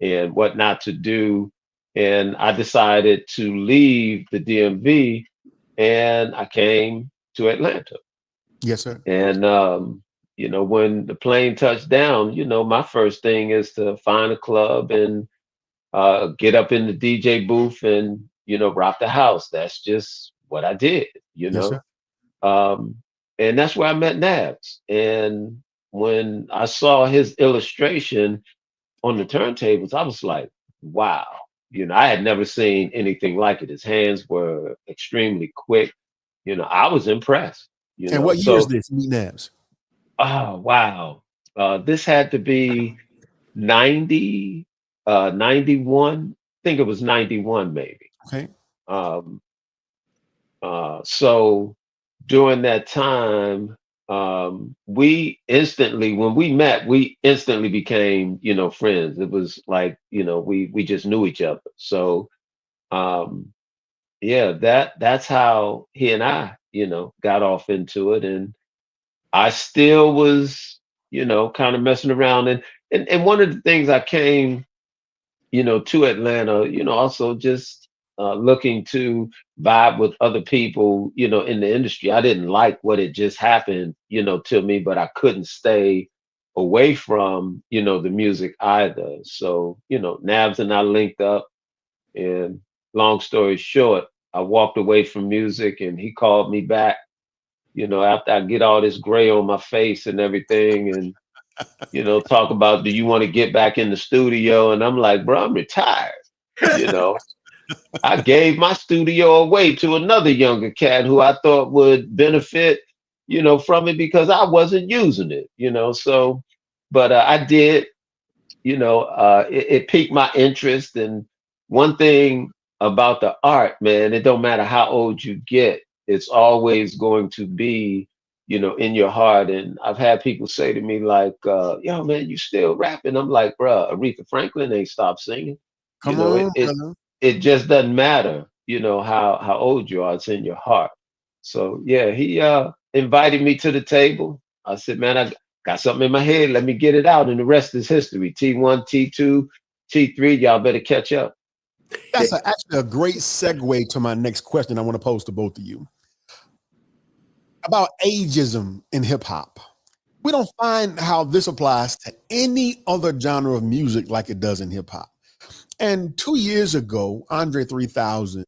and what not to do. And I decided to leave the DMV, and I came to Atlanta. Yes, sir. And when the plane touched down, my first thing is to find a club and get up in the DJ booth and rock the house. That's just what I did. Yes, sir. And that's where I met N.A.B.S. And when I saw his illustration on the turntables, I was like, wow. I had never seen anything like it. His hands were extremely quick. I was impressed. And what year is this, Meet N.A.B.S? Oh, wow. This had to be 90, 91. I think it was 91, maybe. Okay. So during that time, when we met, we instantly became, friends. It was like, we just knew each other. So, yeah, that's how he and I, got off into it. And I still was, kind of messing around. And one of the things I came, to Atlanta, also just looking to vibe with other people, in the industry. I didn't like what had just happened, to me, but I couldn't stay away from, the music either. So, N.A.B.S and I linked up, and long story short, I walked away from music, and he called me back, after I get all this gray on my face and everything. And talk about, do you want to get back in the studio? And I'm like, bro, I'm retired. I gave my studio away to another younger cat who I thought would benefit, from it because I wasn't using it, So, but I did, it piqued my interest. And one thing about the art, man, it don't matter how old you get, it's always going to be, in your heart. And I've had people say to me like, yo, man, you still rapping? I'm like, bruh, Aretha Franklin ain't stopped singing. Come on, brother. It just doesn't matter, how old you are. It's in your heart. So yeah, he invited me to the table. I said, man, I got something in my head. Let me get it out, and the rest is history. T1, T2, T3. Y'all better catch up. That's actually a great segue to my next question I want to pose to both of you about ageism in hip hop. We don't find how this applies to any other genre of music like it does in hip hop. And 2 years ago, Andre 3000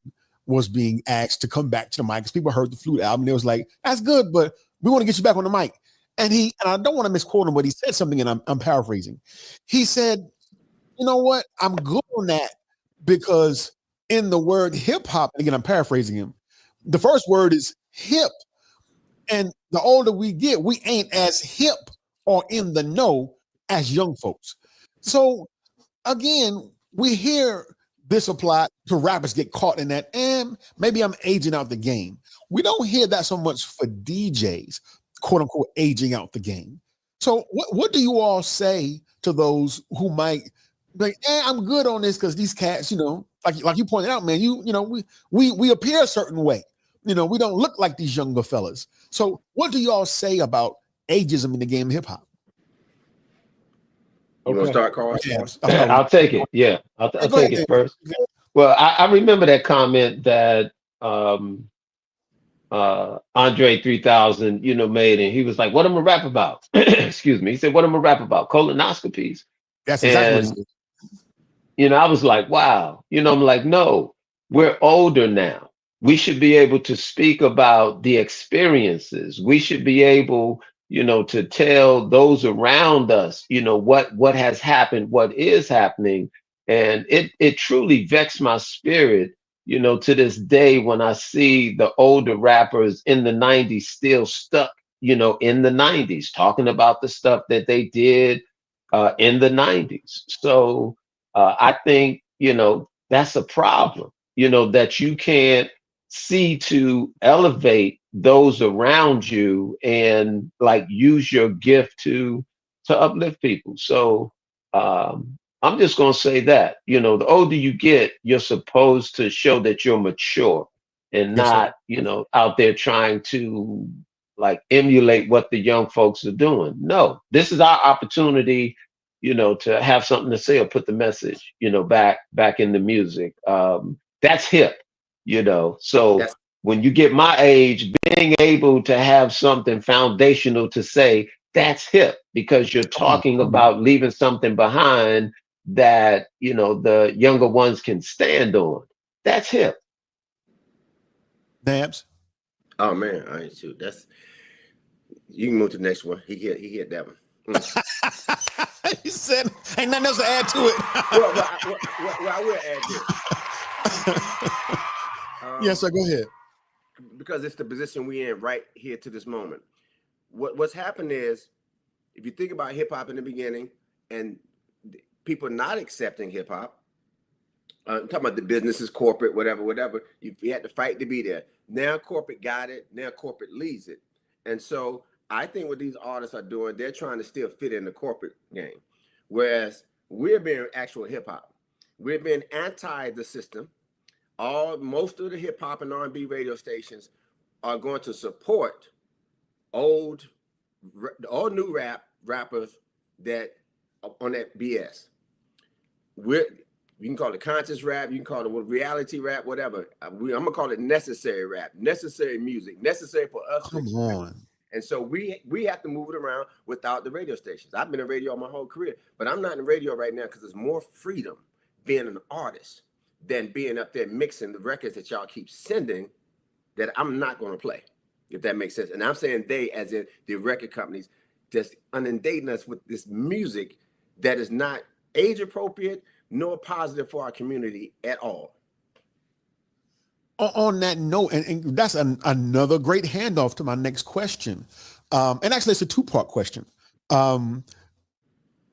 was being asked to come back to the mic because people heard the Flute album. They was like, that's good, but we want to get you back on the mic. And I don't want to misquote him, but he said something, and I'm paraphrasing. He said, you know what? I'm good on that because in the word hip hop, again, I'm paraphrasing him, the first word is hip. And the older we get, we ain't as hip or in the know as young folks. So again, we hear this apply to rappers get caught in that, and maybe I'm aging out the game. We don't hear that so much for DJs, quote unquote, aging out the game. So what do you all say to those who might be like, I'm good on this because these cats, like you pointed out, man, we appear a certain way. We don't look like these younger fellas. So what do y'all say about ageism in the game of hip hop? You want to start, Carl? I'll take it. Yeah, I'll take it first. Well, I remember that comment that Andre 3000, made, and he was like, "What am I rap about?" Excuse me. He said, "What am I rap about? Colonoscopies." That's exactly what he said. I was like, "Wow." I'm like, "No, we're older now. We should be able to speak about the experiences. We should be able." To tell those around us, what has happened, what is happening. And it truly vexed my spirit, to this day when I see the older rappers in the 90s still stuck, in the 90s, talking about the stuff that they did in the 90s. So I think, that's a problem, that you can't see to elevate those around you and like use your gift to uplift people. So I'm just going to say that, the older you get, you're supposed to show that you're mature and not, out there trying to like emulate what the young folks are doing. No, this is our opportunity, to have something to say or put the message, back in the music. That's hip, so when you get my age, being able to have something foundational to say, that's hip, because you're talking about leaving something behind that, the younger ones can stand on. That's hip. N.A.B.S. Oh man, all right, shoot. You can move to the next one. He hit that one. He said, ain't nothing else to add to it. I will add this. Yes, sir, go ahead. Because it's the position we're in right here to this moment. What's happened is, if you think about hip hop in the beginning and people not accepting hip hop, I'm talking about the businesses, corporate, whatever, you had to fight to be there. Now corporate got it, now corporate leads it. And so I think what these artists are doing, they're trying to still fit in the corporate game. Whereas we're being actual hip hop. We're being anti the system. Most of the hip hop and R&B radio stations are going to support all new rappers that on that BS. You can call it conscious rap, you can call it reality rap, whatever. I'm gonna call it necessary rap, necessary music, necessary for us. Come on. And so we have to move it around without the radio stations. I've been in radio my whole career, but I'm not in radio right now because there's more freedom being an artist than being up there mixing the records that y'all keep sending that I'm not going to play, if that makes sense. And I'm saying they, as in the record companies, just inundating us with this music that is not age appropriate nor positive for our community at all. On that note, and that's another great handoff to my next question. And actually, it's a two-part question. And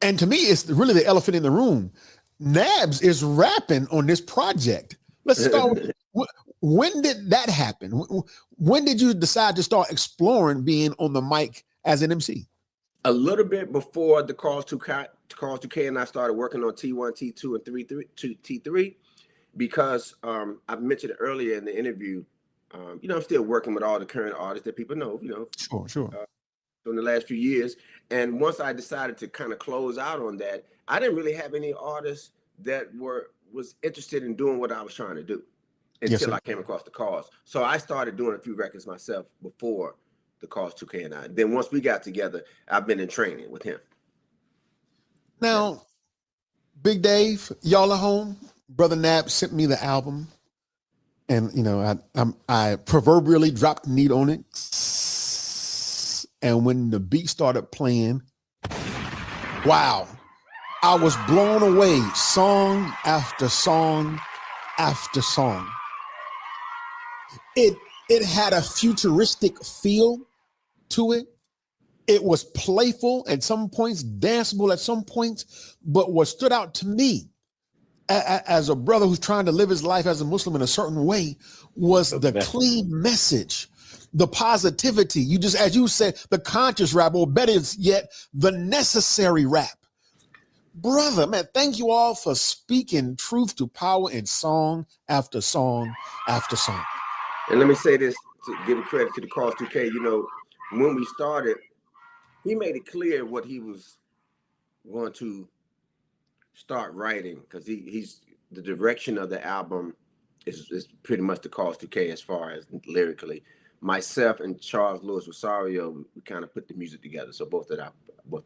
to me, it's really the elephant in the room. N.A.B.S is rapping on this project. Let's start with, when did that happen? When did you decide to start exploring being on the mic as an MC? A little bit before the Calls 2K and I started working on T1, T2, and T3, because I mentioned it earlier in the interview, I'm still working with all the current artists that people know, Sure. In the last few years. And once I decided to kind of close out on that, I didn't really have any artists that was interested in doing what I was trying to do until I came across the Calls. So I started doing a few records myself before the Calls 2K and I. Then once we got together, I've been in training with him. Now, Big Dave, y'all at home? Brother N.A.B.S sent me the album, and I proverbially dropped the needle on it. And when the beat started playing, wow, I was blown away. Song after song after song. It had a futuristic feel to it. It was playful at some points, danceable at some points, but what stood out to me as a brother who's trying to live his life as a Muslim in a certain way was the clean message, the positivity. You just, as you said, the conscious rap, or better yet, the necessary rap. Brother, man, thank you all for speaking truth to power in song after song after song. And let me say this, to give credit to the Calls 2K, when we started, he made it clear what he was going to start writing, because he's the direction of the album is pretty much the Calls 2K as far as lyrically. Myself and Charles Louis Rosario, we kind of put the music together. So both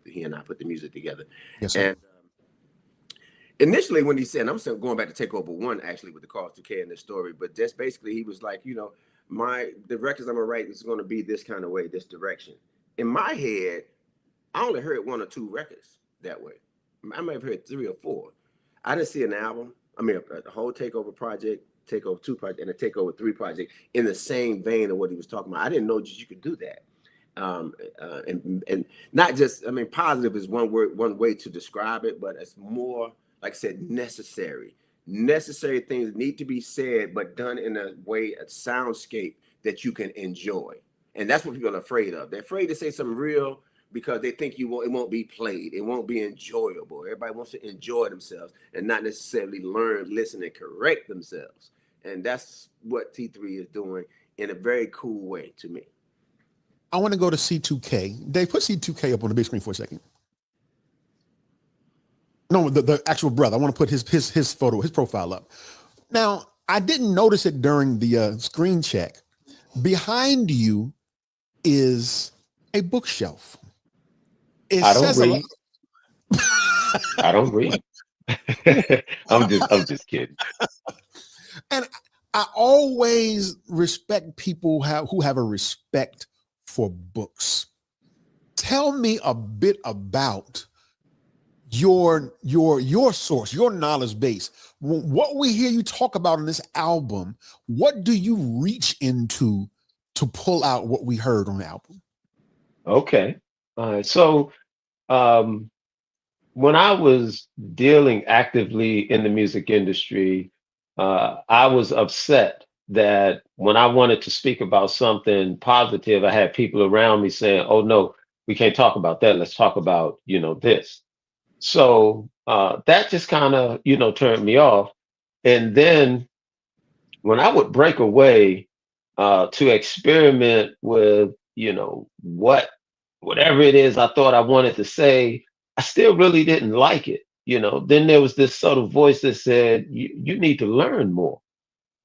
he and I put the music together. Yes, sir. And initially when he said, I'm still going back to Takeover 1 actually with the Calls 2K in this story, but just basically he was like, the records I'm gonna write is gonna be this kind of way, this direction. In my head, I only heard 1 or 2 records that way. I may have heard 3 or 4. I didn't see an album. I mean, a whole Takeover project, Takeover 2 project, and a Takeover 3 project in the same vein of what he was talking about. I didn't know that you could do that. And not just, positive is one way to describe it, but it's more, like I said, necessary. Necessary things need to be said, but done in a way, a soundscape that you can enjoy. And that's what people are afraid of. They're afraid to say something real because they think it won't be played. It won't be enjoyable. Everybody wants to enjoy themselves and not necessarily learn, listen, and correct themselves. And that's what T3 is doing in a very cool way to me. I want to go to C2K. Dave, put C2K up on the big screen for a second. No, the actual brother. I want to put his photo, his profile up. Now, I didn't notice it during the screen check. Behind you is a bookshelf. I don't read. I don't read. I'm just kidding. And I always respect people who have a respect for books. Tell me a bit about your source, your knowledge base. What we hear you talk about in this album, what do you reach into to pull out what we heard on the album? Okay. So when I was dealing actively in the music industry, I was upset that when I wanted to speak about something positive, I had people around me saying, oh, no, we can't talk about that. Let's talk about, this. So that just kind of, turned me off. And then when I would break away to experiment with, whatever it is I thought I wanted to say, I still really didn't like it. Then there was this subtle voice that said, you need to learn more.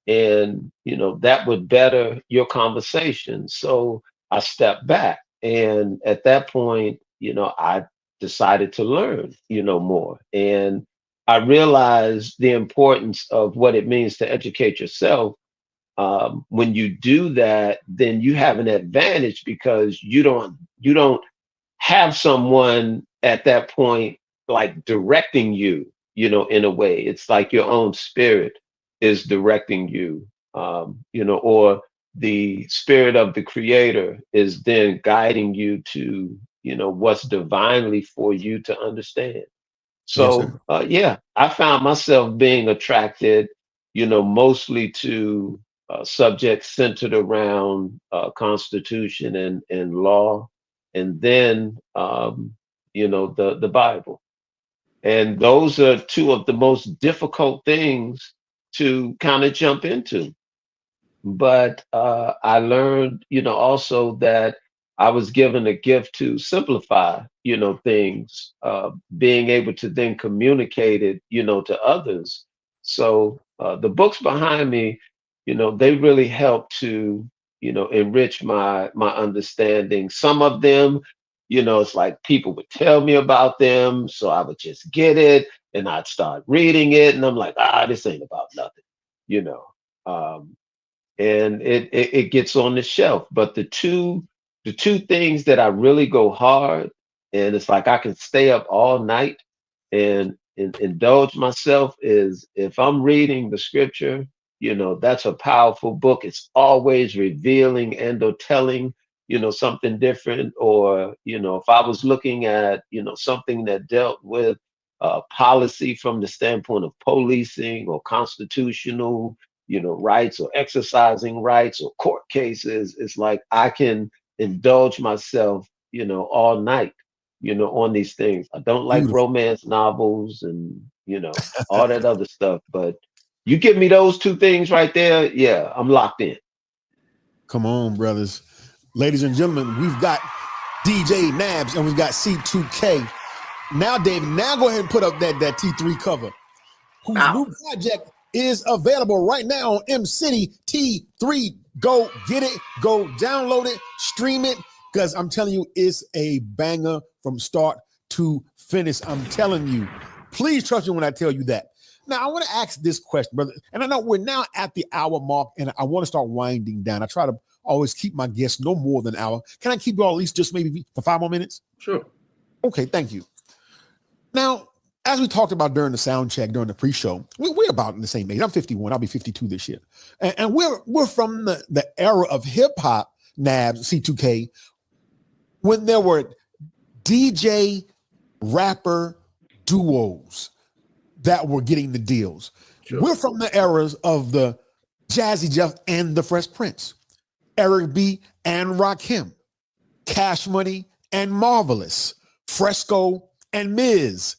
And, that would better your conversation. So I stepped back. And at that point, I decided to learn, more. And I realized the importance of what it means to educate yourself. When you do that, then you have an advantage because you don't have someone at that point like directing you, in a way. It's like your own spirit is directing you, or the spirit of the creator is then guiding you to, what's divinely for you to understand. Yes, sir. So, yeah, I found myself being attracted, mostly to subjects centered around constitution and law, and then, the Bible. And those are two of the most difficult things to kind of jump into. But I learned, also that I was given a gift to simplify, things, being able to then communicate it, to others. So the books behind me, they really help to, enrich my understanding. Some of them, it's like people would tell me about them, so I would just get it and I'd start reading it, and I'm like, this ain't about nothing, you know. Um, and it gets on the shelf. But the two things that I really go hard, and it's like I can stay up all night and indulge myself, is if I'm reading the scripture, that's a powerful book. It's always revealing and or telling, something different. Or, if I was looking at, something that dealt with policy from the standpoint of policing or constitutional, rights, or exercising rights, or court cases, it's like I can indulge myself, all night, on these things. I don't like Beautiful. romance novels and, all that other stuff, but you give me those two things right there, yeah, I'm locked in. Come on, brothers. Ladies and gentlemen, we've got DJ N.A.B.S and we've got C2K. Now, David, go ahead and put up that T3 cover, whose new project is available right now on M-City T3. Go get it, go download it, stream it, because I'm telling you, it's a banger from start to finish. I'm telling you. Please trust me when I tell you that. Now, I want to ask this question, brother, and I know we're now at the hour mark, and I want to start winding down. I try to always keep my guests no more than an hour. Can I keep you all at least just maybe for 5 more minutes? Sure. Okay, thank you. Now, as we talked about during the sound check, during the pre-show, we're about in the same age. I'm 51. I'll be 52 this year. And we're from the era of hip-hop, N.A.B.S, C2K, when there were DJ rapper duos that were getting the deals. Sure. We're from the eras of the Jazzy Jeff and the Fresh Prince, Eric B and Rakim, Cash Money and Marvelous, Fresco and Miz,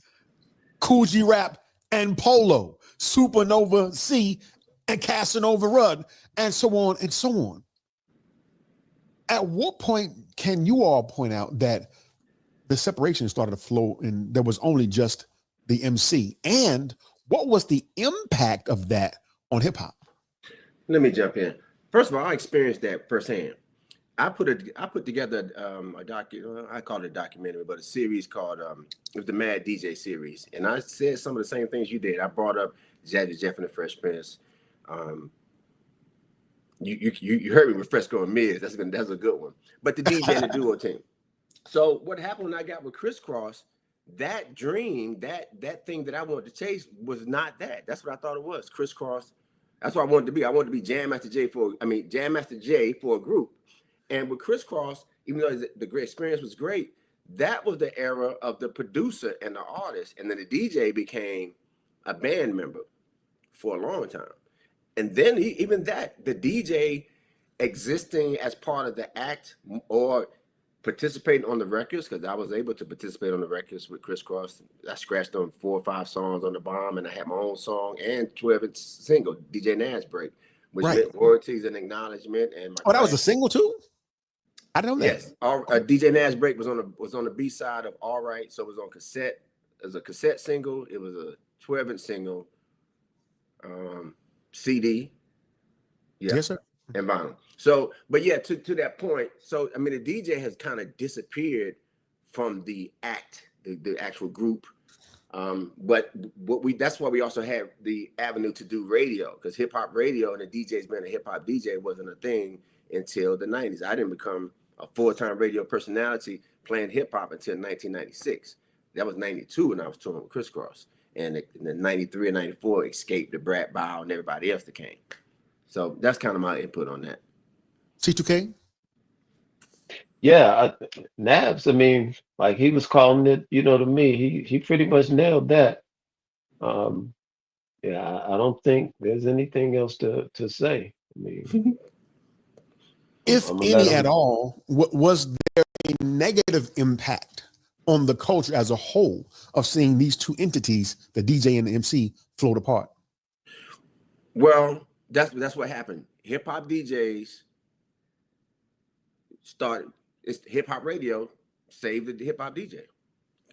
Cool G Rap and Polo, Supernova C and Casanova Rudd, and so on and so on. At what point can you all point out that the separation started to flow and there was only just the MC? And what was the impact of that on hip hop? Let me jump in. First of all, I experienced that firsthand. I put together I call it a documentary, but a series called it was the Mad DJ series, and I said some of the same things you did. I brought up Jazzy Jeff and the Fresh Prince. You heard me with Fresco and Miz. That's a good one. But the DJ and the duo team. So what happened when I got with Chris Cross? That dream, that thing that I wanted to chase was not that. That's what I thought it was. Chris Cross. That's what I wanted to be. I wanted to be Jam Master Jay for a group. And with Chris Cross, even though the great experience was great, that was the era of the producer and the artist. And then the DJ became a band member for a long time. And then even that, the DJ existing as part of the act or participating on the records, because I was able to participate on the records with Chris Cross. I scratched on 4 or 5 songs on the bomb, and I had my own song and 12-inch single, DJ N.A.B.S Break, which meant royalties and acknowledgement. And that was a single too? I don't know. Yes, DJ N.A.B.S Break was on the B side of All Right, so it was on cassette. It was a cassette single. It was a 12-inch single, CD. Yeah. Yes, sir. And vinyl. So, but yeah, to that point. So, I mean, the DJ has kind of disappeared from the act, the actual group. But that's why we also have the avenue to do radio, because hip hop radio and the DJs being a hip hop DJ wasn't a thing until the 90s. I didn't become a full-time radio personality playing hip hop until 1996. That was 92 when I was touring with Criss Cross. And in 93 and 94, Escape, the Brat Bow, and everybody else that came. So that's kind of my input on that. C2K? Yeah, Nabs, I mean, like he was calling it, you know, to me, he pretty much nailed that. Yeah, I don't think there's anything else to say. I mean, If I'm any at all, was there a negative impact on the culture as a whole of seeing these two entities, the DJ and the MC, float apart? Well, that's what happened. Hip hop DJs started. It's hip hop radio saved the hip hop DJ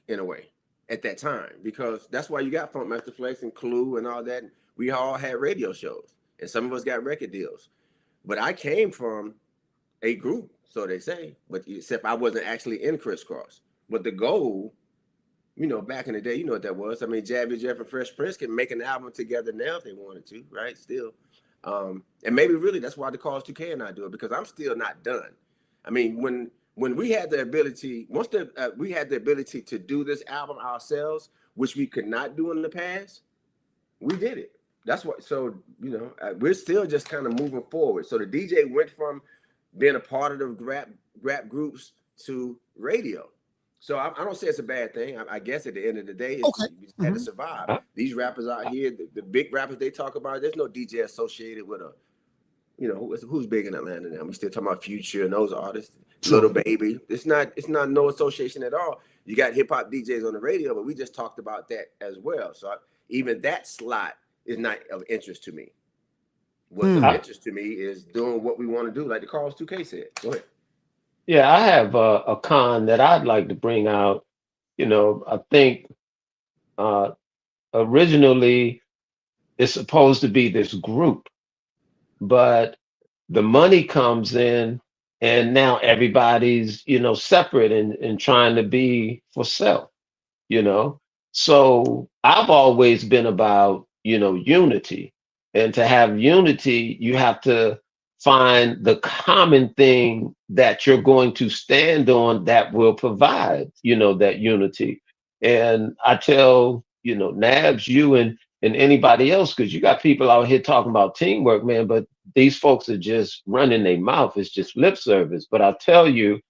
in a way at that time, because that's why you got Funkmaster Flex and Clue and all that. We all had radio shows, and some of us got record deals. But I came from a group, so they say, but except I wasn't actually in Criss Cross. But the goal, you know, back in the day, you know what that was. I mean, Jabby Jeff and Fresh Prince can make an album together now if they wanted to, right? Still. And maybe really that's why the Cause 2K and I do it, because I'm still not done. I mean, when we had the ability, we had the ability to do this album ourselves, which we could not do in the past, we did it. That's what, so, you know, we're still just kind of moving forward. So the DJ went from being a part of the rap groups to radio. So I don't say it's a bad thing. I guess at the end of the day, it's had to survive. These rappers out here, the big rappers they talk about, there's no DJ associated with a, you know, who's big in Atlanta now? We still talking about Future and those artists, Little Baby. It's not no association at all. You got hip hop DJs on the radio, but we just talked about that as well. So even that slot is not of interest to me. What's of interest to me is doing what we want to do, like the Cause 2K said. Go ahead. yeah, I have a con that I'd like to bring out. You know, I think originally it's supposed to be this group, but the money comes in and now everybody's, you know, separate and trying to be for self, you know. So I've always been about, you know, unity. And to have unity, you have to find the common thing that you're going to stand on that will provide, you know, that unity. And I tell, you know, Nabs, you and anybody else, because you got people out here talking about teamwork, man, but these folks are just running their mouth. It's just lip service. But I'll tell you,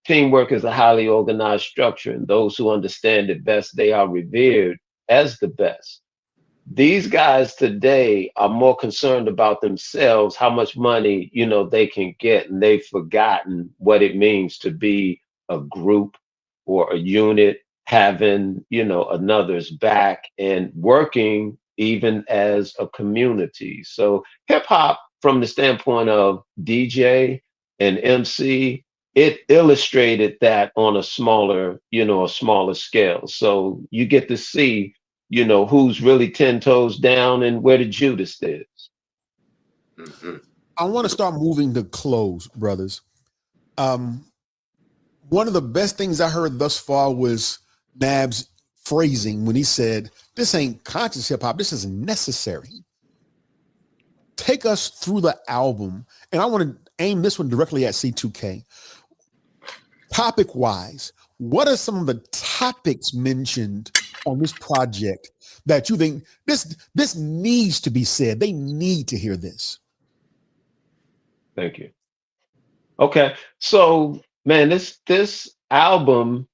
teamwork is a highly organized structure, and those who understand it best, they are revered as the best. These guys today are more concerned about themselves, how much money, you know, they can get, and they've forgotten what it means to be a group or a unit, having, you know, another's back and working even as a community. So hip hop, from the standpoint of DJ and MC, it illustrated that on a smaller, you know, a smaller scale. So you get to see, you know, who's really 10 toes down and where the Judas is. I want to start moving to close, brothers. One of the best things I heard thus far was N.A.B.S phrasing when he said, "This ain't conscious hip hop, this is necessary." Take us through the album, and I want to aim this one directly at C2K. Topic wise, what are some of the topics mentioned on this project that you think this needs to be said? They need to hear this. Thank you. Okay, so man, this album,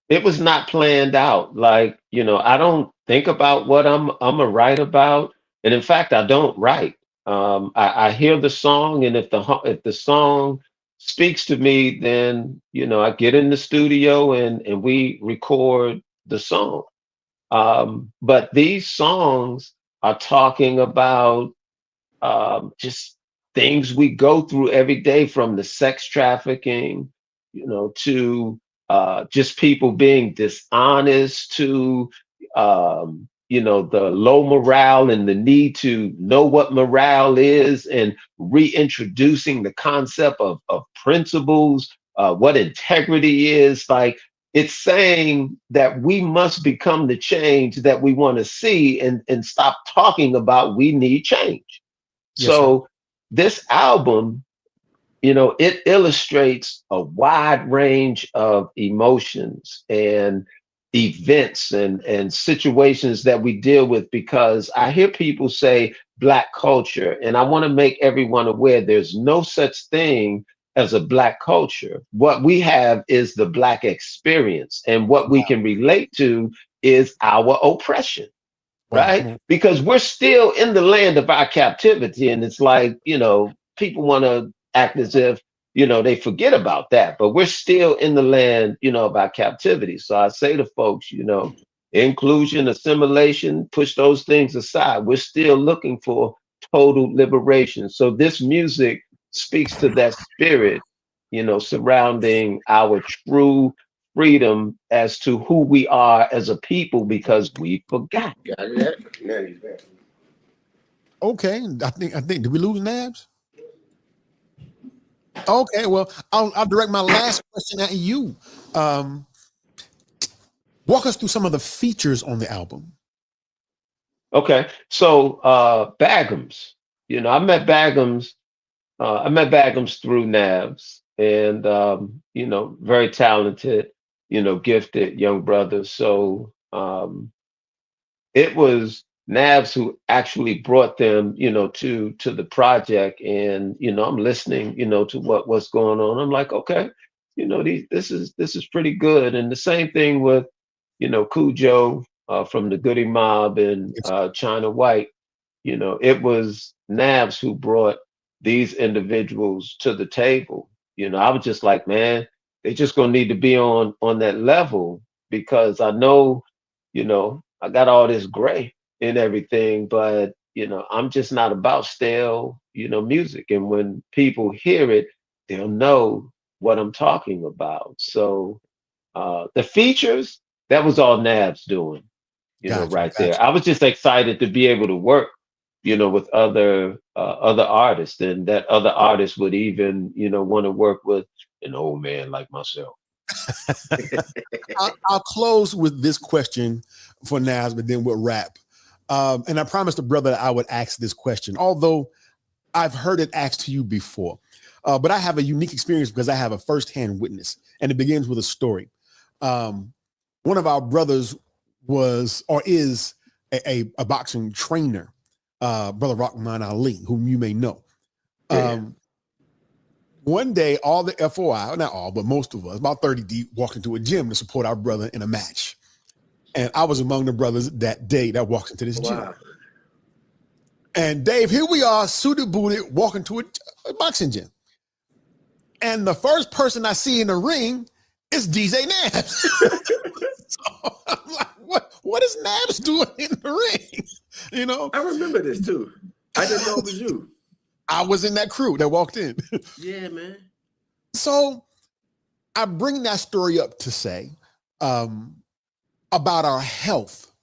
it was not planned out. Like, you know, I don't think about what I'm a write about, and in fact, I don't write. I hear the song, and if the song speaks to me, then, you know, I get in the studio and we record the song. But these songs are talking about just things we go through every day, from the sex trafficking, you know, to just people being dishonest, to you know, the low morale and the need to know what morale is, and reintroducing the concept of principles, what integrity is. Like, it's saying that we must become the change that we want to see, and stop talking about we need change. Yes, so this album it illustrates a wide range of emotions and events and situations that we deal with, because I hear people say Black culture, and I want to make everyone aware there's no such thing as a Black culture. What we have is the Black experience, and what we can relate to is our oppression. Wow, come Right? on. Because we're still in the land of our captivity. And it's like, people want to act as if, they forget about that, but we're still in the land, of our captivity. So I say to folks, inclusion, assimilation, push those things aside. We're still looking for total liberation. So this music speaks to that spirit, surrounding our true freedom as to who we are as a people, because we forgot. Got it. Now he's back. Okay, I think. Did we lose Nabs? Okay, well, I'll direct my last question at you. Walk us through some of the features on the album. Okay, so Bagums, I met Bagums through N.A.B.S, and very talented, gifted young brother. So it was N.A.B.S who actually brought them, to the project, and I'm listening, to what's going on. I'm like, okay, this is pretty good. And the same thing with, Cujo from the Goody Mob and China White. It was N.A.B.S who brought these individuals to the table. I was just like, man, they just gonna need to be on that level, because I know, I got all this gray and everything, but I'm just not about stale, music. And when people hear it, they'll know what I'm talking about. So the features, that was all N.A.B.S doing, right there. I was just excited to be able to work, with other artists, and that other artists would even, want to work with an old man like myself. I'll close with this question for Naz, but then we'll wrap. And I promised the brother that I would ask this question, although I've heard it asked to you before. But I have a unique experience because I have a firsthand witness, and it begins with a story. One of our brothers was or is a boxing trainer, Brother Rockwell Ali, whom you may know. One day, all the FOI, not all, but most of us, about 30 deep, walked into a gym to support our brother in a match. And I was among the brothers that day that walked into this gym. And Dave, here we are, suited, booted, walking to a boxing gym. And the first person I see in the ring is DJ N.A.B.S. So I'm like, what is N.A.B.S doing in the ring? I remember this too. I didn't know it was you. I was in that crew that walked in. Yeah, man. So I bring that story up to say about our health.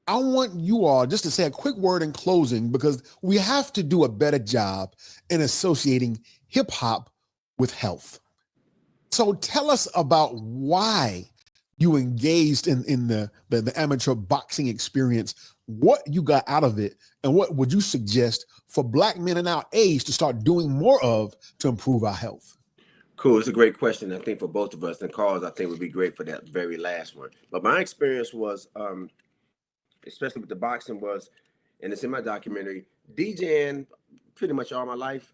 I want you all just to say a quick word in closing, because we have to do a better job in associating hip hop with health. So tell us about why you engaged in the amateur boxing experience, what you got out of it, and what would you suggest for Black men in our age to start doing more of to improve our health? Cool. It's a great question, I think, for both of us. And Carl's, I think, would be great for that very last one. But my experience was, especially with the boxing, was, and it's in my documentary, DJing pretty much all my life.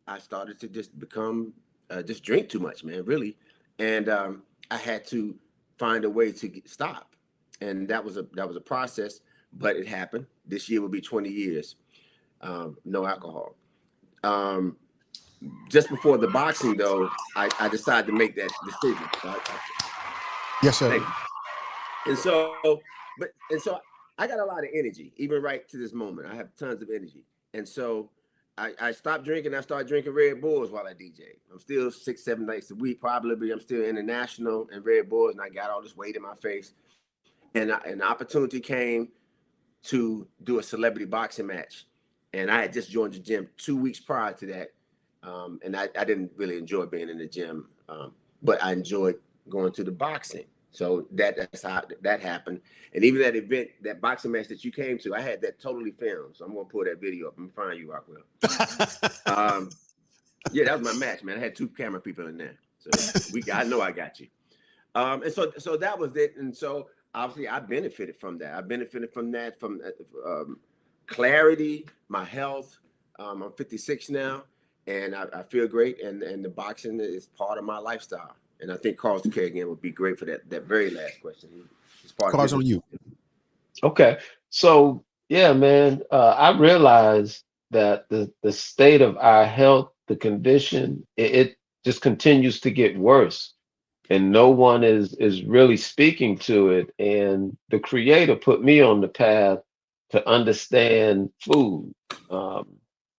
I started to just become, just drink too much, man, really. And I had to find a way to stop. And that was a process, but it happened. This year will be 20 years, no alcohol. Just before the boxing, though, I decided to make that decision. Yes, sir. And so I got a lot of energy, even right to this moment. I have tons of energy. And so I stopped drinking. I started drinking Red Bulls while I DJ. I'm still 6-7 nights a week, probably. I'm still international and Red Bulls, and I got all this weight in my face. And an opportunity came to do a celebrity boxing match. And I had just joined the gym 2 weeks prior to that. And I didn't really enjoy being in the gym, but I enjoyed going to the boxing. So that's how that happened. And even that event, that boxing match that you came to, I had that totally filmed. So I'm going to pull that video up. I'm going to find you, Rockwell. Yeah, that was my match, man. I had 2 camera people in there, so I know I got you. And so that was it. And so obviously I benefited from that. I benefited from that, from clarity, my health. I'm 56 now, and I feel great. And the boxing is part of my lifestyle. And I think Carl's K again would be great for that very last question. It's part Carl's of on you. Okay. So yeah, man, I realized that the state of our health, the condition, it just continues to get worse. And no one is really speaking to it. And the creator put me on the path to understand food,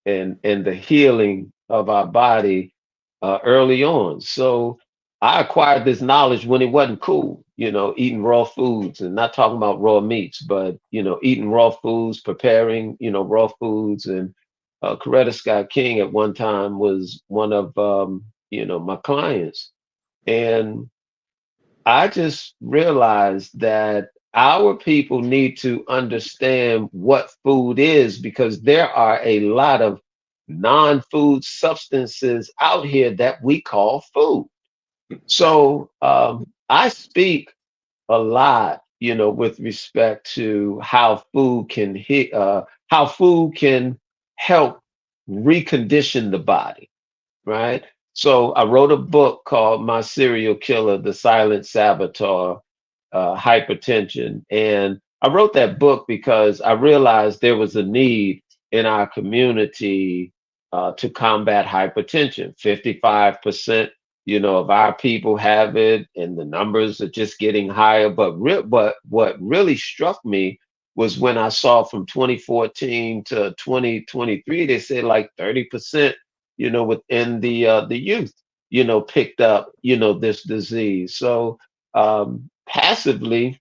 and the healing of our body early on. So I acquired this knowledge when it wasn't cool, eating raw foods, and not talking about raw meats, but eating raw foods, preparing, raw foods. And Coretta Scott King at one time was one of my clients. And I just realized that our people need to understand what food is, because there are a lot of non-food substances out here that we call food. So I speak a lot, with respect to how food can how food can help recondition the body, right? So I wrote a book called My Serial Killer, The Silent Saboteur, Hypertension. And I wrote that book because I realized there was a need in our community to combat hypertension. 55%, of our people have it, and the numbers are just getting higher. But what really struck me was when I saw from 2014 to 2023, they said like 30%, within the youth, picked up, this disease. So passively,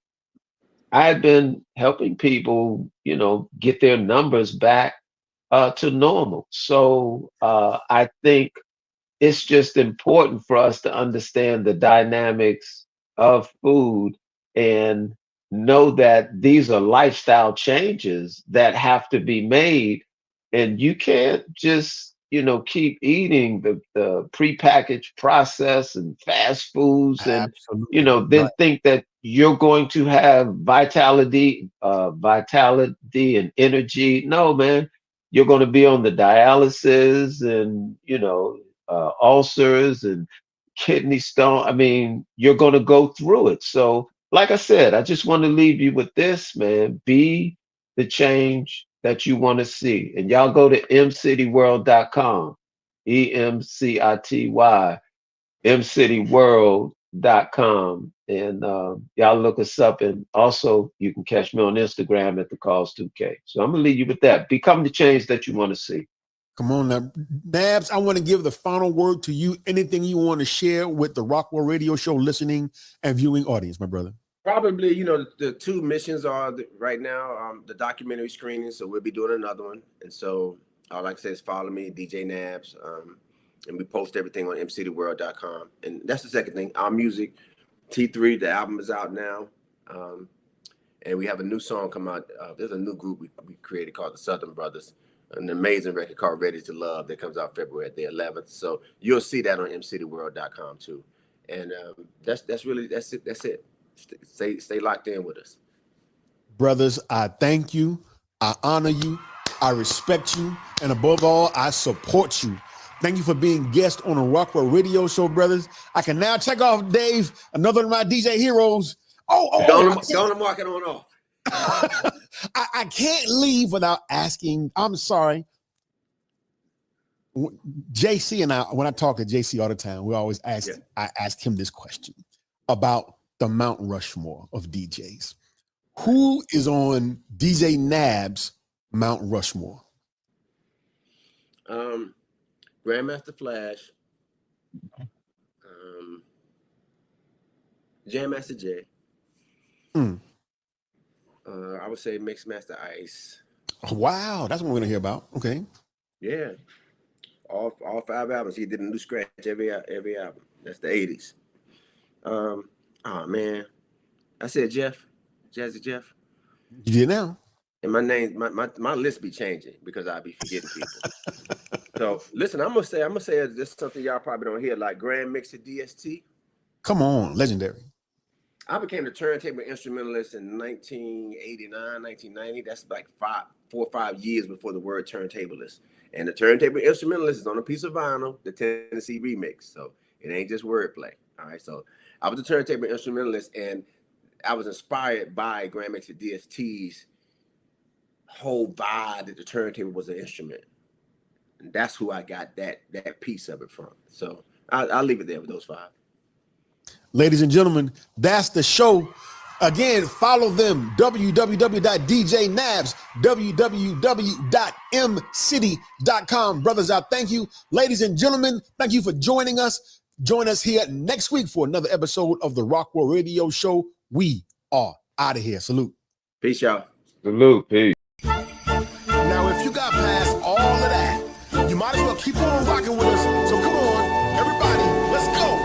I've been helping people, get their numbers back to normal. So I think it's just important for us to understand the dynamics of food and know that these are lifestyle changes that have to be made. And you can't just, keep eating the prepackaged processed and fast foods and, Absolutely. then Right. think that you're going to have vitality and energy. No, man, you're going to be on the dialysis and, ulcers and kidney stone. I mean, you're going to go through it. So, like I said, I just want to leave you with this, man. Be the change that you want to see. And y'all go to mcityworld.com, EMCITY, mcityworld.com. And y'all look us up. And also, you can catch me on Instagram at the Cause 2K. So I'm going to leave you with that. Become the change that you want to see. Come on now. Nabs, I want to give the final word to you. Anything you want to share with the Rockwell Radio Show listening and viewing audience, my brother? Probably, the 2 missions are right now, the documentary screening. So we'll be doing another one. And so all I can say is follow me, DJ N.A.B.S. And we post everything on mcityworld.com. And that's the second thing. Our music, T3, the album is out now. And we have a new song come out. There's a new group we created called the Southern Brothers. An amazing record called Ready to Love that comes out February the 11th. So you'll see that on mcityworld.com too. And that's it. Stay locked in with us. Brothers, I thank you. I honor you. I respect you. And above all, I support you. Thank you for being guest on the Rockwell Radio Show, brothers. I can now check off Dave, another of my DJ heroes. Go on the market on off. I can't leave without asking. I'm sorry. JC and I, when I talk to JC all the time, we always ask. Yeah. I ask him this question about the Mount Rushmore of DJs. Who is on DJ N.A.B.S. Mount Rushmore? Grandmaster Flash, Jam Master J. I would say Mixmaster Ice. Oh, wow, that's what we're gonna hear about. Okay. Yeah, all 5 albums. He did a new scratch every album. That's the 80s. Oh man, I said Jeff, Jazzy Jeff. You did now. And my name, my list be changing because I be forgetting people. So listen, I'm gonna say this is something y'all probably don't hear, like Grand Mixer DST. Come on, legendary. I became the turntable instrumentalist in 1989, 1990. That's like 4 or 5 years before the word turntablist. And the turntable instrumentalist is on a piece of vinyl, the Tennessee remix. So it ain't just wordplay. All right. So I was the turntable instrumentalist, and I was inspired by Grand Mixer DST's whole vibe that the turntable was an instrument. And that's who I got that piece of it from. So I'll leave it there with those 5. Ladies and gentlemen, that's the show. Again, follow them, www.djnabs, www.mcity.com. Brothers, I thank you. Ladies and gentlemen, thank you for joining us. Join us here next week for another episode of the Rockwell Radio Show. We are out of here. Salute. Peace, y'all. Salute. Peace. Now, if you got past all of that, you might as well keep on rocking with us. So come on, everybody, let's go.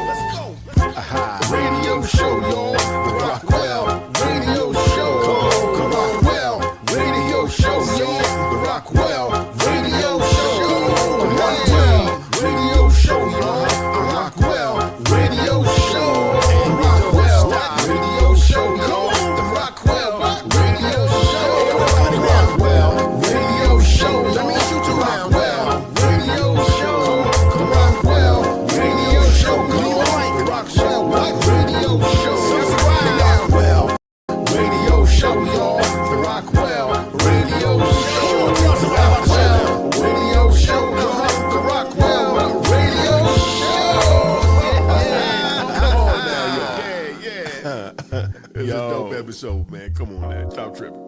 Radio show, y'all. The Rockwell Radio Show. Come on, Rockwell Radio Show, y'all. The Rockwell Radio Show. The Rockwell Radio Show, y'all. The Rockwell Radio Show. The Rockwell Radio Show, y'all. The Rockwell Radio Show. Everybody, Rockwell Radio Show. Let me shoot you Rockwell Radio Show. The Rockwell Radio Show, y'all. The Rockwell Radio Show. Rockwell Radio Show, y'all. The Rockwell Radio Show. The Rockwell Radio Show, y'all. The Rockwell Radio Show. Come on now, y'all. Yeah. It was a dope episode, man. Come on, man. Stop tripping.